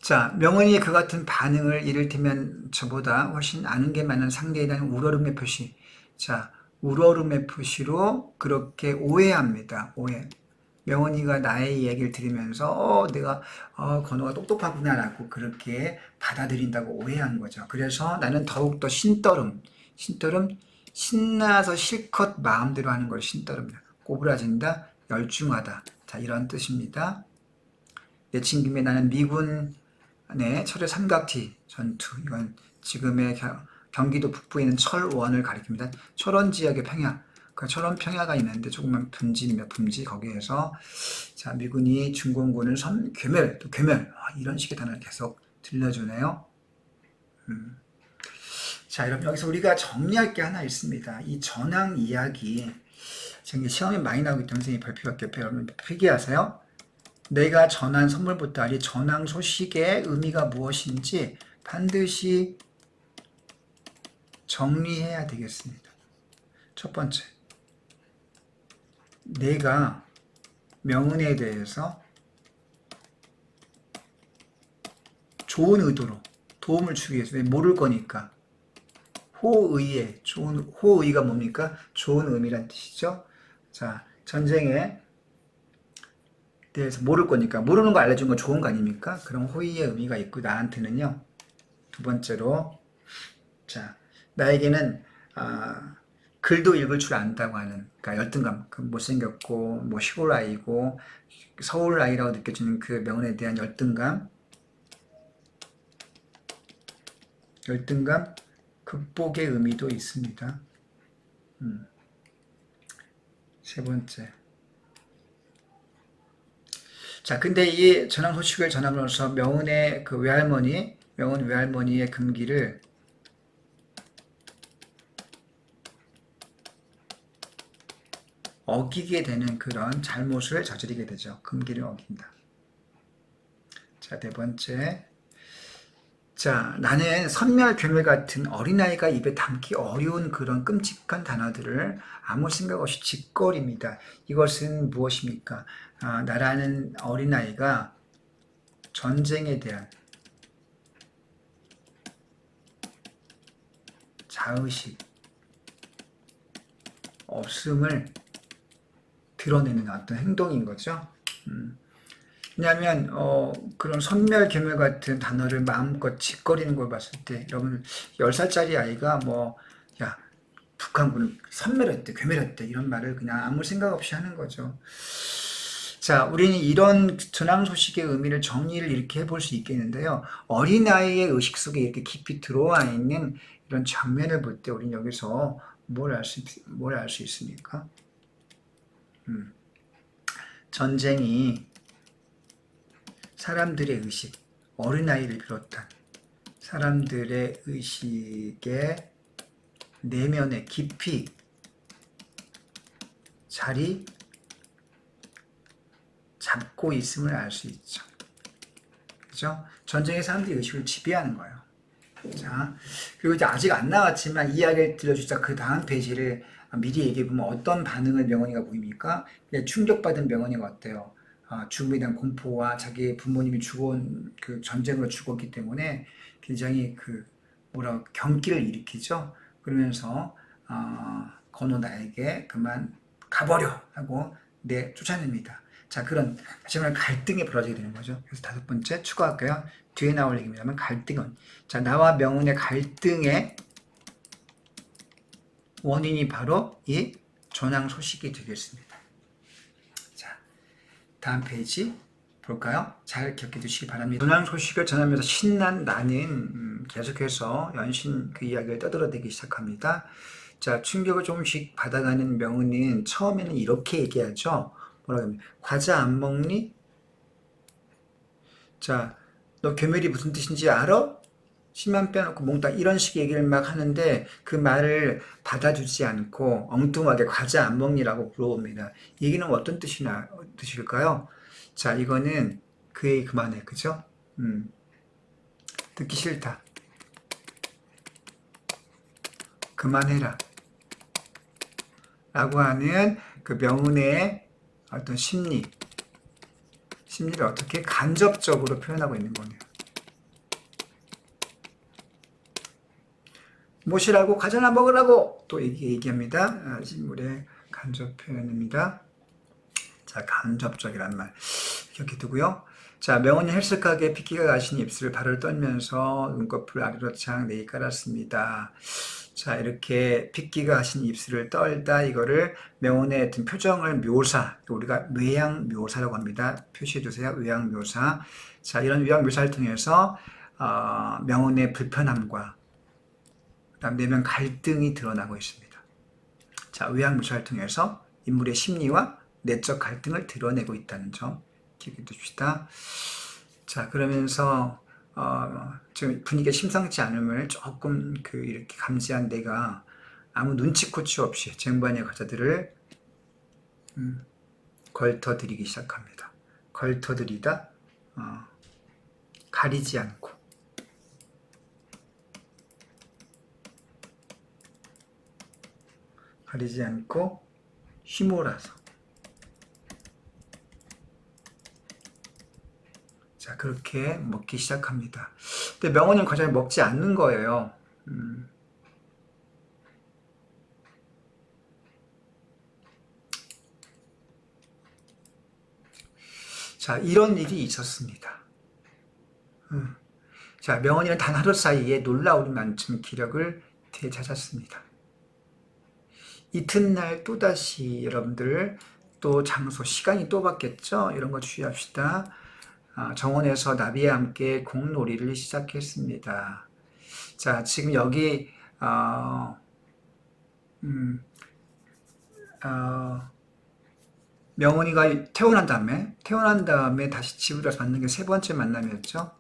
자, 명언이 그 같은 반응을 이를테면 저보다 훨씬 아는 게 많은 상대에 대한 우러름의 표시. 자, 우러름의 표시로 그렇게 오해합니다. 오해. 명언이가 나의 이야기를 들으면서 내가 건호가 똑똑하구나 라고 그렇게 받아들인다고 오해한 거죠. 그래서 나는 더욱더 신떠름, 신나서 실컷 마음대로 하는 걸 신떠름이다. 꼬부라진다, 열중하다. 자, 이런 뜻입니다. 내친 김에 나는 미군 철의 삼각티 전투, 이건 지금의 경기도 북부에 있는 철원을 가리킵니다. 철원 지역의 평야, 그 철원 평야가 있는데 조금만 분지입니다. 분지 거기에서 자, 미군이 중공군을 괴멸, 또 괴멸, 이런 식의 단어를 계속 들려주네요. 자, 여러분 여기서 우리가 정리할 게 하나 있습니다. 이 전황 이야기, 지금 시험에 많이 나오기 때문에 선생님이 발표할게요. 여러분 필기하세요. 내가 전한 선물 보따리 전황 소식의 의미가 무엇인지 반드시 정리해야 되겠습니다. 첫 번째, 내가 명은에 대해서 좋은 의도로 도움을 주기 위해서 모를 거니까 호의에, 호의가 뭡니까? 좋은 의미란 뜻이죠. 자, 전쟁에 대해서 모를 거니까 모르는 거 알려준 건 좋은 거 아닙니까? 그런 호의의 의미가 있고 나한테는요. 두 번째로, 자, 나에게는 글도 읽을 줄 안다고 하는, 그러니까 열등감, 못생겼고 뭐 시골 아이고 서울 아이라고 느껴지는 그 명언에 대한 열등감 극복의 의미도 있습니다. 세 번째, 자, 근데 이 전황 소식을 전함으로써 명은의 그 명은 외할머니의 금기를 어기게 되는 그런 잘못을 저지르게 되죠. 금기를 어긴다. 자, 네 번째. 자, 나는 선멸, 괴멸 같은 어린아이가 입에 담기 어려운 그런 끔찍한 단어들을 아무 생각 없이 짓거립니다. 이것은 무엇입니까? 나라는 어린아이가 전쟁에 대한 자의식 없음을 드러내는 어떤 행동인 거죠. 왜냐하면 그런 선멸, 괴멸 같은 단어를 마음껏 짓거리는 걸 봤을 때 여러분 10살짜리 아이가 뭐 야 북한군을 섬멸했대, 괴멸했대 이런 말을 그냥 아무 생각 없이 하는 거죠. 자, 우리는 이런 전황 소식의 의미를 정리를 이렇게 해볼 수 있겠는데요. 어린아이의 의식 속에 이렇게 깊이 들어와 있는 이런 장면을 볼 때 우리는 여기서 뭘 알 수 있습니까? 전쟁이 사람들의 의식, 어린아이를 비롯한 사람들의 의식의 내면에 깊이 자리 잡고 있음을 알 수 있죠. 그죠? 전쟁의 사람들의 의식을 지배하는 거예요. 자, 그리고 이제 아직 안 나왔지만 이야기를 들려주자 그 다음 페이지를 미리 얘기해보면 어떤 반응을 명언이가 보입니까? 충격받은 명언이가 어때요? 죽음에 대한 공포와 자기 부모님이 죽은 그 전쟁으로 죽었기 때문에 굉장히 경기를 일으키죠. 그러면서 건호 나에게 그만 가버려 하고 쫓아냅니다. 자, 그런 마지막에 갈등이 벌어지게 되는 거죠. 그래서 다섯 번째 추가할게요. 뒤에 나올 얘기입니다만 갈등은, 자, 나와 명운의 갈등의 원인이 바로 이 전황 소식이 되겠습니다. 자, 다음 페이지 볼까요? 잘 기억해 두시기 바랍니다. 전황 소식을 전하면서 신난 나는 계속해서 연신 그 이야기를 떠들어대기 시작합니다. 자, 충격을 조금씩 받아가는 명은은 처음에는 이렇게 얘기하죠. 뭐라고 하면, 과자 안 먹니? 자, 너 괴멸이 무슨 뜻인지 알아? 심한 빼놓고 몽땅 이런 식의 얘기를 막 하는데 그 말을 받아주지 않고 엉뚱하게 과자 안 먹니라고 물어봅니다. 얘기는 어떤 뜻일까요? 자, 이거는 그 얘기 그만해. 그죠? 듣기 싫다. 그만해라. 라고 하는 그 명운의 어떤 심리를 어떻게 간접적으로 표현하고 있는 거네요. 모시라고 과자나 먹으라고 또 얘기합니다. 식물의 간접 표현입니다. 자, 간접적이란 말 기억해 두고요. 자, 명언이 헬스가게 핏기가 가신 입술을 발을 떨면서 눈꺼풀 아래로 창 내리 깔았습니다. 자, 이렇게 핏기가 가신 입술을 떨다 이거를 명언의 어떤 표정을 우리가 외양 묘사라고 합니다. 표시해 주세요. 외양 묘사. 자, 이런 외양 묘사를 통해서 명언의 불편함과 그다음 내면 갈등이 드러나고 있습니다. 자, 외양 묘사를 통해서 인물의 심리와 내적 갈등을 드러내고 있다는 점 기억해 두십시다. 자, 그러면서 지금 분위기가 심상치 않음을 조금 이렇게 감지한 내가 아무 눈치코치 없이 쟁반의 과자들을 걸터들이기 시작합니다. 걸터들이다, 가리지 않고. 가리지 않고 휘몰아서. 자, 그렇게 먹기 시작합니다. 근데 명언은 과자를 먹지 않는 거예요. 자, 이런 일이 있었습니다. 자, 명언이는 단 하루 사이에 놀라울 만큼 기력을 되찾았습니다. 이튿날 또다시 여러분들 또 장소, 시간이 또 바뀌었죠? 이런 거 주의합시다. 정원에서 나비와 함께 공놀이를 시작했습니다. 자, 지금 여기 명훈이가 태어난 다음에 다시 집으로 와서 만난 게 세 번째 만남이었죠.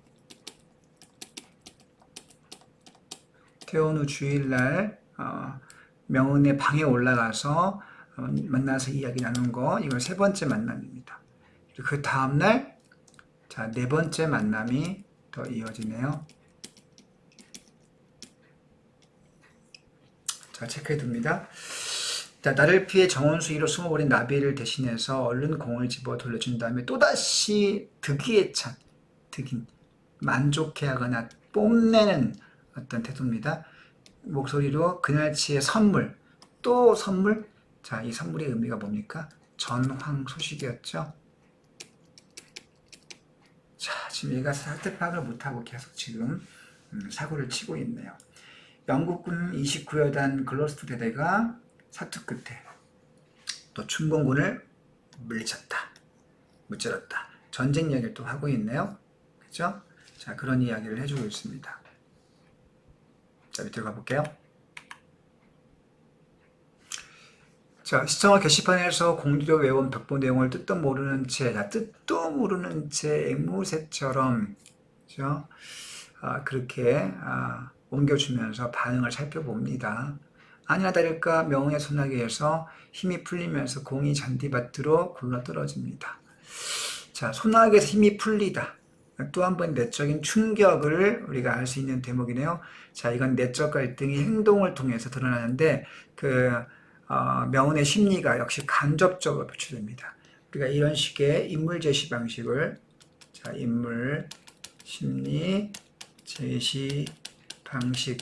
태어난 후 주일날 명훈의 방에 올라가서 만나서 이야기 나눈 거, 이건 세 번째 만남입니다. 그 다음날, 자, 네 번째 만남이 더 이어지네요. 자, 체크해 둡니다. 자, 나를 피해 정원수위로 숨어버린 나비를 대신해서 얼른 공을 집어 돌려준 다음에 또다시 득이에 찬, 만족해하거나 뽐내는 어떤 태도입니다. 목소리로 그날치의 선물, 또 선물? 자, 이 선물의 의미가 뭡니까? 전황 소식이었죠. 자, 지금 얘가 사태 파악을 못하고 계속 지금 사고를 치고 있네요. 영국군 29여단 글로스터 대대가 사투 끝에 또 춘공군을 물리쳤다, 무찌렀다. 전쟁 이야기를 또 하고 있네요. 그죠? 자, 그런 이야기를 해주고 있습니다. 자, 밑으로 가볼게요. 자, 시청자 게시판에서 공지로 외운 벽보 내용을 뜻도 모르는 채, 뜻도 모르는 채 앵무새처럼, 그죠? 그렇게 옮겨주면서 반응을 살펴봅니다. 아니나 다를까 명운의 소나기에서 힘이 풀리면서 공이 잔디밭으로 굴러떨어집니다. 자, 소나기에서 힘이 풀리다. 또 한 번 내적인 충격을 우리가 알 수 있는 대목이네요. 자, 이건 내적 갈등이 행동을 통해서 드러나는데 명운의 심리가 역시 간접적으로 표출됩니다. 우리가 이런 식의 인물 제시 방식을 인물 심리 제시 방식,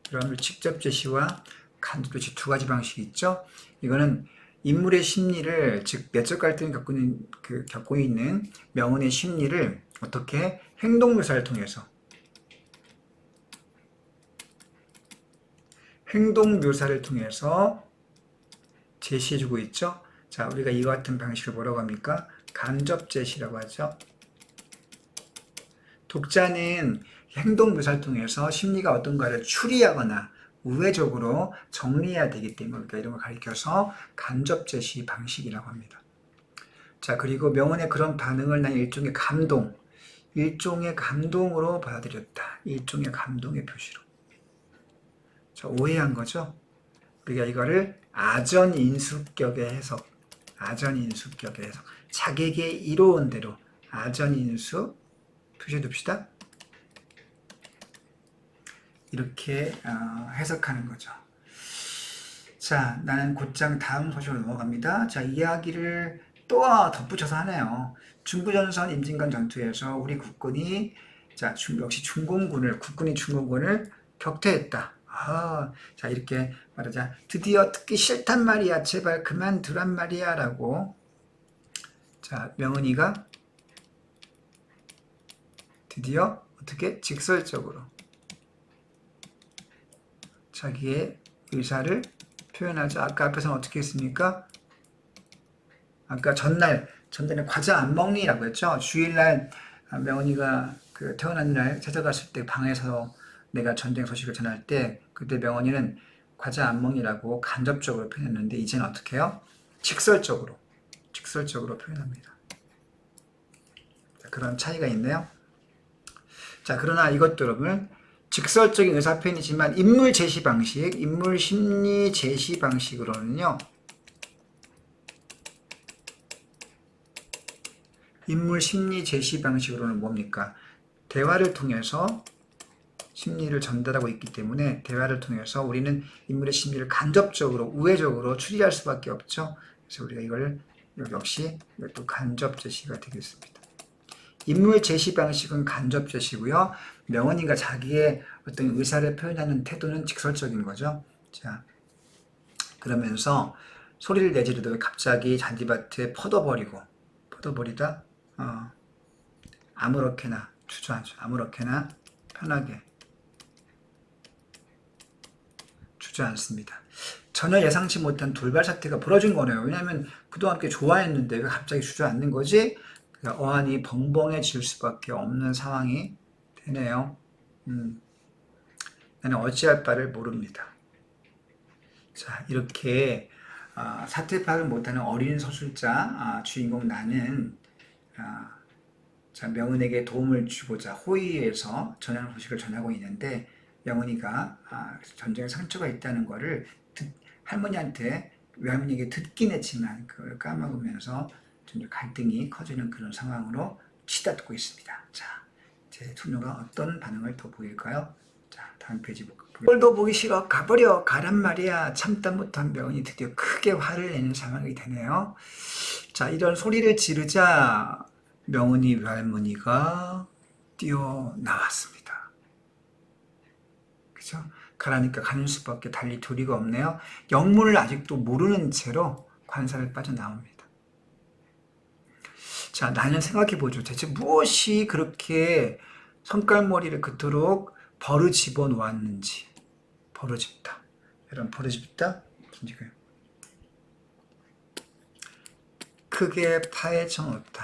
그런 직접 제시와 간접 제시 두 가지 방식이 있죠. 이거는 인물의 심리를, 즉 내적 갈등을 겪고 있는 명운의 심리를 어떻게 행동 묘사를 통해서 제시해주고 있죠. 자, 우리가 이 같은 방식을 뭐라고 합니까? 간접 제시라고 하죠. 독자는 행동 묘사를 통해서 심리가 어떤가를 추리하거나 우회적으로 정리해야 되기 때문에 우리가 이런 걸 가리켜서 간접 제시 방식이라고 합니다. 자, 그리고 명운의 그런 반응을 난 일종의 감동으로 받아들였다. 일종의 감동의 표시로. 자, 오해한 거죠. 우리가 이거를 아전인수격의 해석, 자객의 이로운 대로 아전인수 표시해 둡시다. 이렇게 해석하는 거죠. 자, 나는 곧장 다음 소식으로 넘어갑니다. 자, 이야기를 또 덧붙여서 하네요. 중부전선 임진강 전투에서 우리 국군이 역시 국군이 중공군을 격퇴했다. 자, 이렇게 말하자. 드디어 듣기 싫단 말이야. 제발 그만두란 말이야. 라고. 자, 명은이가 드디어 어떻게 직설적으로 자기의 의사를 표현하죠. 아까 앞에서는 어떻게 했습니까? 아까 전날에 과자 안 먹니라고 했죠. 주일날 명은이가 태어난 날 찾아갔을 때 방에서 내가 전쟁 소식을 전할 때 그때 명은이는 과자 안 먹니라고 간접적으로 표현했는데 이제는 어떻게 해요? 직설적으로 표현합니다. 자, 그런 차이가 있네요. 자, 그러나 이것도 여러분 직설적인 의사 표현이지만 인물 심리 제시 방식으로는요. 인물 심리 제시 방식으로는 뭡니까? 대화를 통해서 심리를 전달하고 있기 때문에 대화를 통해서 우리는 인물의 심리를 간접적으로, 우회적으로 추리할 수밖에 없죠. 그래서 우리가 이걸 역시 또 간접 제시가 되겠습니다. 인물 제시 방식은 간접 제시고요. 명언이가 자기의 어떤 의사를 표현하는 태도는 직설적인 거죠. 자, 그러면서 소리를 내지르더니 갑자기 잔디밭에 퍼져버리다 아무렇게나 주저앉죠. 아무렇게나 편하게 주저앉습니다. 전혀 예상치 못한 돌발 사태가 벌어진 거네요. 왜냐하면 그동안 꽤 좋아했는데 왜 갑자기 주저앉는 거지? 어안이 벙벙해질 수밖에 없는 상황이 되네요. 나는 어찌할 바를 모릅니다. 자, 이렇게 사태 파악을 못하는 어린 서술자 주인공 나는 명은에게 도움을 주고자 호의에서 전하는 소식을 전하고 있는데 명은이가 전쟁에 상처가 있다는 것을 할머니한테 외할머니에게 듣긴 했지만 그걸 까먹으면서 갈등이 커지는 그런 상황으로 치닫고 있습니다. 자, 제 투녀가 어떤 반응을 더 보일까요? 자, 다음 페이지 볼까요? 꼴도 보기 싫어 가란 말이야. 참다 못한 명은이 드디어 크게 화를 내는 상황이 되네요. 자, 이런 소리를 지르자 명은이 외할머니가 뛰어나왔습니다. 그죠? 가라니까 가는 수밖에 달리 도리가 없네요. 영문을 아직도 모르는 채로 관사를 빠져나옵니다. 자, 나는 생각해보죠. 대체 무엇이 그렇게 손깔머리를 그토록 버릇 집어놓았는지, 벌어집다. 여러분, 벌어집다? 무슨 얘기예요? 크게 파헤쳐 놓다.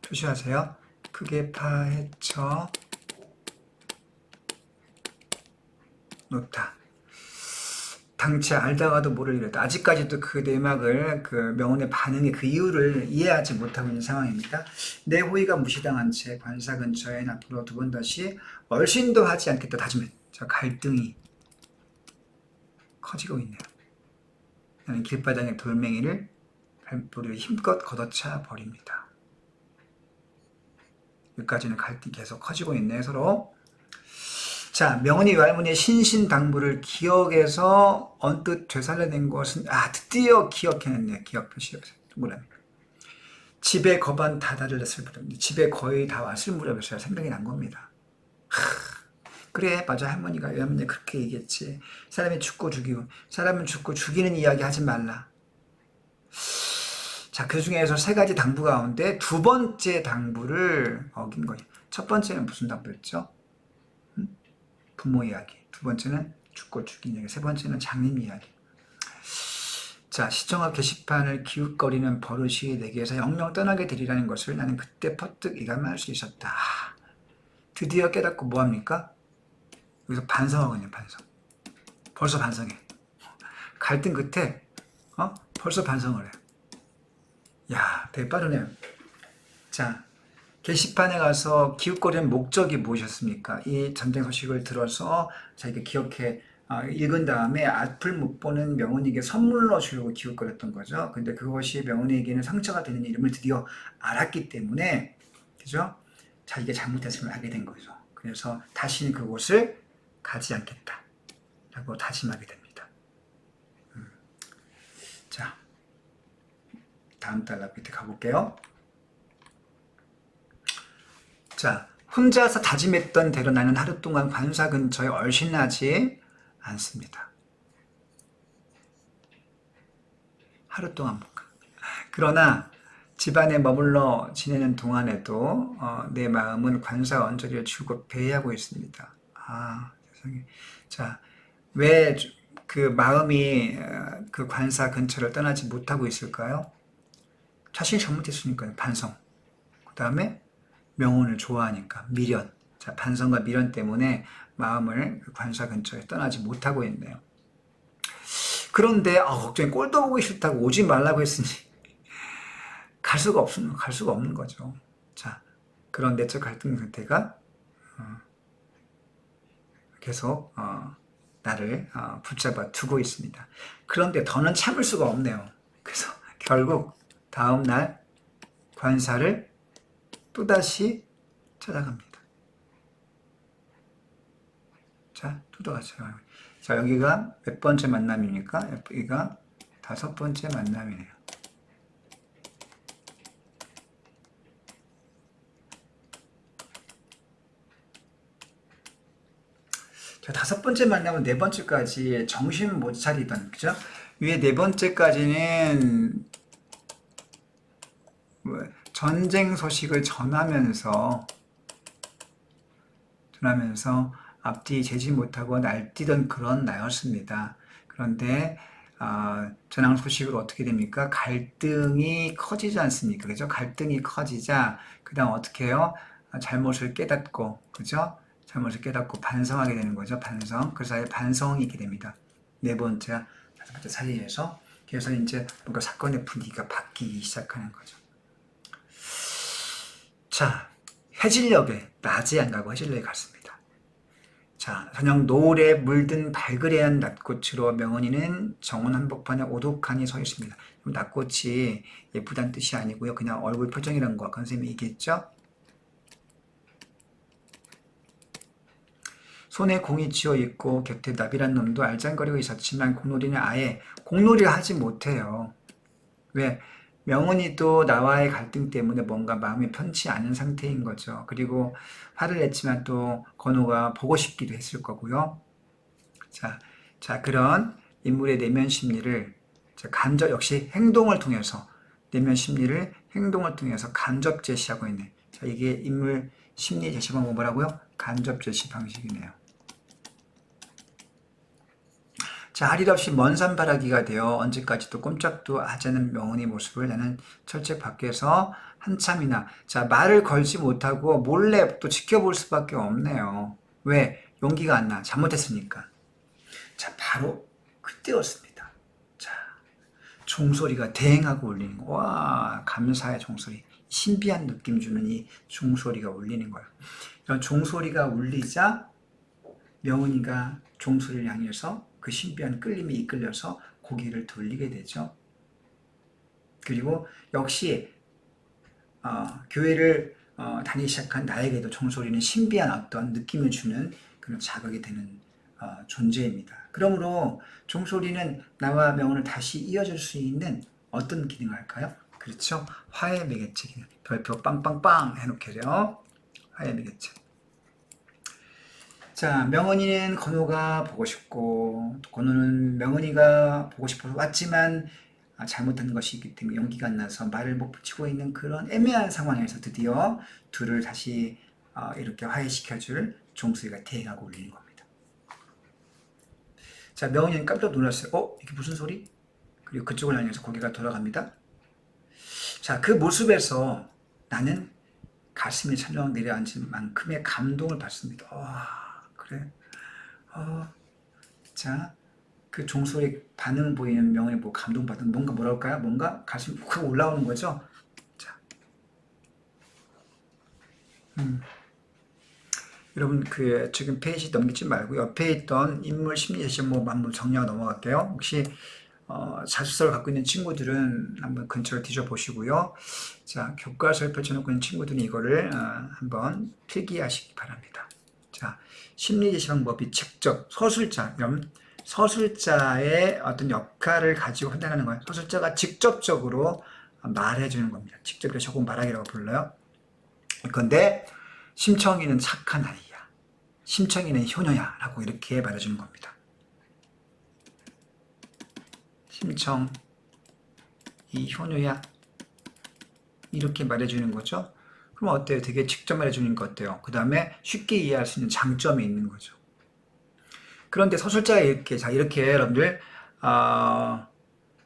표시하세요. 크게 파헤쳐 놓다. 당최 알다가도 모를 일이다. 아직까지도 그 내막을, 그 명언의 반응의 그 이유를 이해하지 못하고 있는 상황입니다. 내 호의가 무시당한 채 관사 근처에 앞으로 두 번 다시 얼씬도 하지 않겠다 다짐했. 자, 갈등이 커지고 있네요. 나는 길바닥의 돌멩이를 발뿌리로 힘껏 걷어차 버립니다. 여기까지는 갈등이 계속 커지고 있네요, 서로. 자, 명언이 외할머니의 신신당부를 기억해서 언뜻 되살려낸 것은, 드디어 기억해냈네요. 기억 표시해서. 동그라미. 집에 거반 다다를 냈을 무렵. 집에 거의 다 왔을 무렵에서야 생각이 난 겁니다. 그래, 맞아. 할머니가 외할머니 그렇게 얘기했지. 사람이 죽고 죽이고, 사람은 죽고 죽이는 이야기 하지 말라. 자, 그 중에서 세 가지 당부 가운데 두 번째 당부를 어긴 거예요. 첫 번째는 무슨 당부였죠? 부모 이야기. 두 번째는 죽고 죽인 이야기. 세 번째는 장님 이야기. 자, 시청각 게시판을 기웃거리는 버릇이 내게서 영영 떠나게 되리라는 것을 나는 그때 퍼뜩 이감할 수 있었다. 드디어 깨닫고 뭐합니까? 여기서 반성하거든요. 반성. 벌써 반성해. 갈등 끝에 벌써 반성을 해요. 야, 되게 빠르네요. 자, 게시판에 가서 기웃거리는 목적이 무엇이었습니까? 이 전쟁 소식을 들어서 자기가 기억해 읽은 다음에 앞을 못 보는 명훈에게 선물로 주려고 기웃거렸던 거죠. 근데 그것이 명훈에게는 상처가 되는 이름을 드디어 알았기 때문에, 그죠? 자기가 잘못했음을 알게 된 거죠. 그래서 다시는 그곳을 가지 않겠다 라고 다짐하게 됩니다. 자, 다음 달락 밑에 가볼게요. 자, 혼자서 다짐했던 대로 나는 하루 동안 관사 근처에 얼씬하지 않습니다. 하루 동안 못 가. 그러나 집안에 머물러 지내는 동안에도 내 마음은 관사 언저리를 주고 배회하고 있습니다. 세상에. 자, 왜 그 마음이 그 관사 근처를 떠나지 못하고 있을까요? 자신이 잘못했으니까요. 반성. 그 다음에 명언을 좋아하니까 미련. 자, 반성과 미련 때문에 마음을 그 관사 근처에 떠나지 못하고 있네요. 그런데 걱정이 꼴도 보기 싫다고 오지 말라고 했으니 갈 수가 없는 거죠. 자, 그런 내적 갈등 상태가 계속 나를 붙잡아 두고 있습니다. 그런데 더는 참을 수가 없네요. 그래서 결국 다음 날 관사를 또다시 찾아갑니다. 자, 또다시. 자, 여기가 몇 번째 만남입니까? 여기가 5번째 만남이네요. 자, 5번째 만남은 4번째까지 정신 못 차리던, 그죠? 위에 4번째까지는 전쟁 소식을 전하면서 앞뒤 재지 못하고 날뛰던 그런 나였습니다. 그런데 전황 소식으로 어떻게 됩니까? 갈등이 커지지 않습니까? 그죠? 갈등이 커지자 그 다음 어떻게 해요? 잘못을 깨닫고, 그죠? 잘못을 깨닫고 반성하게 되는 거죠. 반성. 그 사이에 반성이 있게 됩니다. 4번째, 5번째 사이에서. 그래서 이제 뭔가 사건의 분위기가 바뀌기 시작하는 거죠. 자, 해질녘에 낮에 안 가고 해질녘에 갔습니다. 자, 저녁 노을에 물든 발그레한 낫꽃으로 명언이는 정원 한복판에 오독하니 서 있습니다. 낫꽃이 예쁘다는 뜻이 아니고요. 그냥 얼굴 표정이라는 거 선생님이 얘기했죠. 손에 공이 쥐어 있고 곁에 나비란 놈도 알짱거리고 있었지만 공놀이는 아예 공놀이를 하지 못해요. 왜? 명은이도 나와의 갈등 때문에 뭔가 마음이 편치 않은 상태인 거죠. 그리고 화를 냈지만 또 건우가 보고 싶기도 했을 거고요. 자, 그런 인물의 내면 심리를 간접 역시 행동을 통해서 내면 심리를 행동을 통해서 간접 제시하고 있네. 자, 이게 인물 심리 제시 방법 뭐라고요? 간접 제시 방식이네요. 자, 할 일 없이 먼 산바라기가 되어 언제까지도 꼼짝도 하지 않는 명은의 모습을 나는 철책 밖에서 한참이나, 자, 말을 걸지 못하고 몰래 또 지켜볼 수밖에 없네요. 왜? 용기가 안 나. 잘못했으니까. 자, 바로 그때였습니다. 자, 종소리가 대행하고 울리는 거. 와, 감사의 종소리. 신비한 느낌 주는 이 종소리가 울리는 거예요. 이런 종소리가 울리자 명은이가 종소리를 향해서 그 신비한 끌림에 이끌려서 고개를 돌리게 되죠. 그리고 역시 교회를 다니기 시작한 나에게도 종소리는 신비한 어떤 느낌을 주는 그런 자극이 되는 존재입니다. 그러므로 종소리는 나와 명언을 다시 이어줄 수 있는 어떤 기능을 할까요? 그렇죠. 화해 매개체 기능. 별표 빵빵빵 해놓게요. 화해 매개체. 자, 명언이는 건우가 보고 싶고, 또 건우는 명언이가 보고 싶어서 왔지만 잘못한 것이 있기 때문에 용기가 안 나서 말을 못 붙이고 있는 그런 애매한 상황에서 드디어 둘을 다시 이렇게 화해시켜줄 종소리가 대행하고 울리는 겁니다. 자, 명언이는 깜짝 놀랐어요. 이게 무슨 소리? 그리고 그쪽을 향해서 고개가 돌아갑니다. 자, 그 모습에서 나는 가슴이 철렁 내려앉은 만큼의 감동을 받습니다. 와, 그래. 자, 그 종소리 반응 보이는 명언이 뭐 감동받은 뭔가 뭐랄까요? 뭔가 가슴이 훅 올라오는 거죠. 자, 여러분 그 지금 페이지 넘기지 말고 옆에 있던 인물 심리 세션 뭐 한번 정리하고 넘어갈게요. 혹시 자습서를 갖고 있는 친구들은 한번 근처를 뒤져보시고요. 자, 교과서를 펼쳐놓고 있는 친구들은 이거를 한번 필기하시기 바랍니다. 자, 심리 제시 방법이 직접 서술자의 어떤 역할을 가지고 판단하는 거예요. 서술자가 직접적으로 말해주는 겁니다. 직접 적은 말하기라고 불러요. 그런데 심청이는 착한 아이야. 심청이는 효녀야. 라고 이렇게 말해주는 겁니다. 심청, 이 효녀야. 이렇게 말해주는 거죠. 그럼 어때요? 되게 직접 말해주는 거 어때요? 그 다음에 쉽게 이해할 수 있는 장점이 있는 거죠. 그런데 서술자가 이렇게 여러분들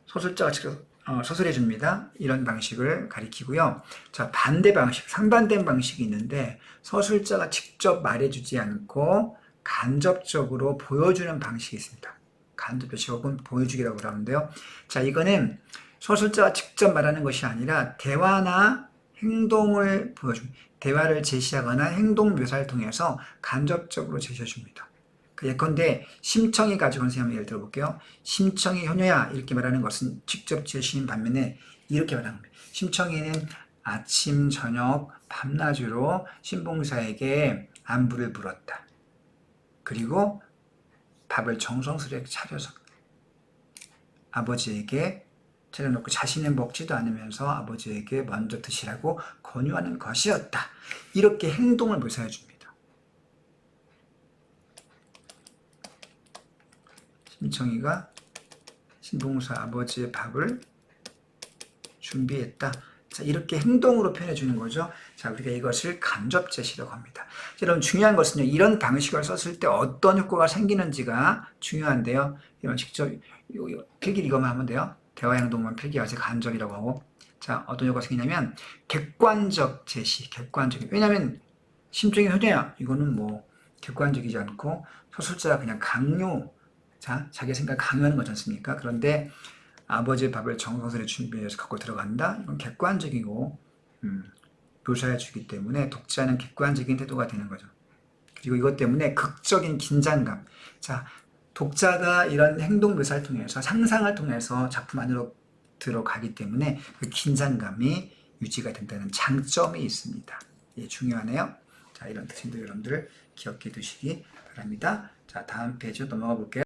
서술자가 직접 서술해 줍니다. 이런 방식을 가리키고요. 자, 반대 방식, 상반된 방식이 있는데 서술자가 직접 말해주지 않고 간접적으로 보여주는 방식이 있습니다. 간접적 혹은 보여주기라고 하는데요. 자, 이거는 서술자가 직접 말하는 것이 아니라 대화나 행동을 보여줍니다. 대화를 제시하거나 행동 묘사를 통해서 간접적으로 제시해 줍니다. 예컨대 심청이 가지고 온 선생님 예를 들어볼게요. 심청이 효녀야 이렇게 말하는 것은 직접 제시인 반면에 이렇게 말하는 겁니다. 심청이는 아침 저녁 밤낮으로 신봉사에게 안부를 물었다. 그리고 밥을 정성스레 차려서 아버지에게 차려놓고 자신은 먹지도 않으면서 아버지에게 먼저 드시라고 권유하는 것이었다. 이렇게 행동을 묘사해 줍니다. 심청이가 신봉사 아버지의 밥을 준비했다. 자, 이렇게 행동으로 표현해 주는 거죠. 자, 우리가 이것을 간접 제시라고 합니다. 자, 여러분 중요한 것은요. 이런 방식을 썼을 때 어떤 효과가 생기는지가 중요한데요. 이런 직접 필기 이것만 하면 돼요. 대화 행동만 필기하세요. 간접이라고 하고. 자, 어떤 효과가 생기냐면 객관적 제시, 객관적. 왜냐하면 심청이 효녀야. 이거는 뭐 객관적이지 않고 서술자가 그냥 강요. 자, 자기 생각 강요하는 거지 않습니까? 그런데 아버지의 밥을 정성스레 준비해서 갖고 들어간다? 이건 객관적이고 묘사해 주기 때문에 독자는 객관적인 태도가 되는 거죠. 그리고 이것 때문에 극적인 긴장감. 자, 독자가 이런 행동 묘사를 통해서 상상을 통해서 작품 안으로 들어가기 때문에 그 긴장감이 유지가 된다는 장점이 있습니다. 예, 중요하네요. 자, 이런 뜻인데 여러분들 기억해 두시기 바랍니다. 자, 다음 페이지 넘어가 볼게요.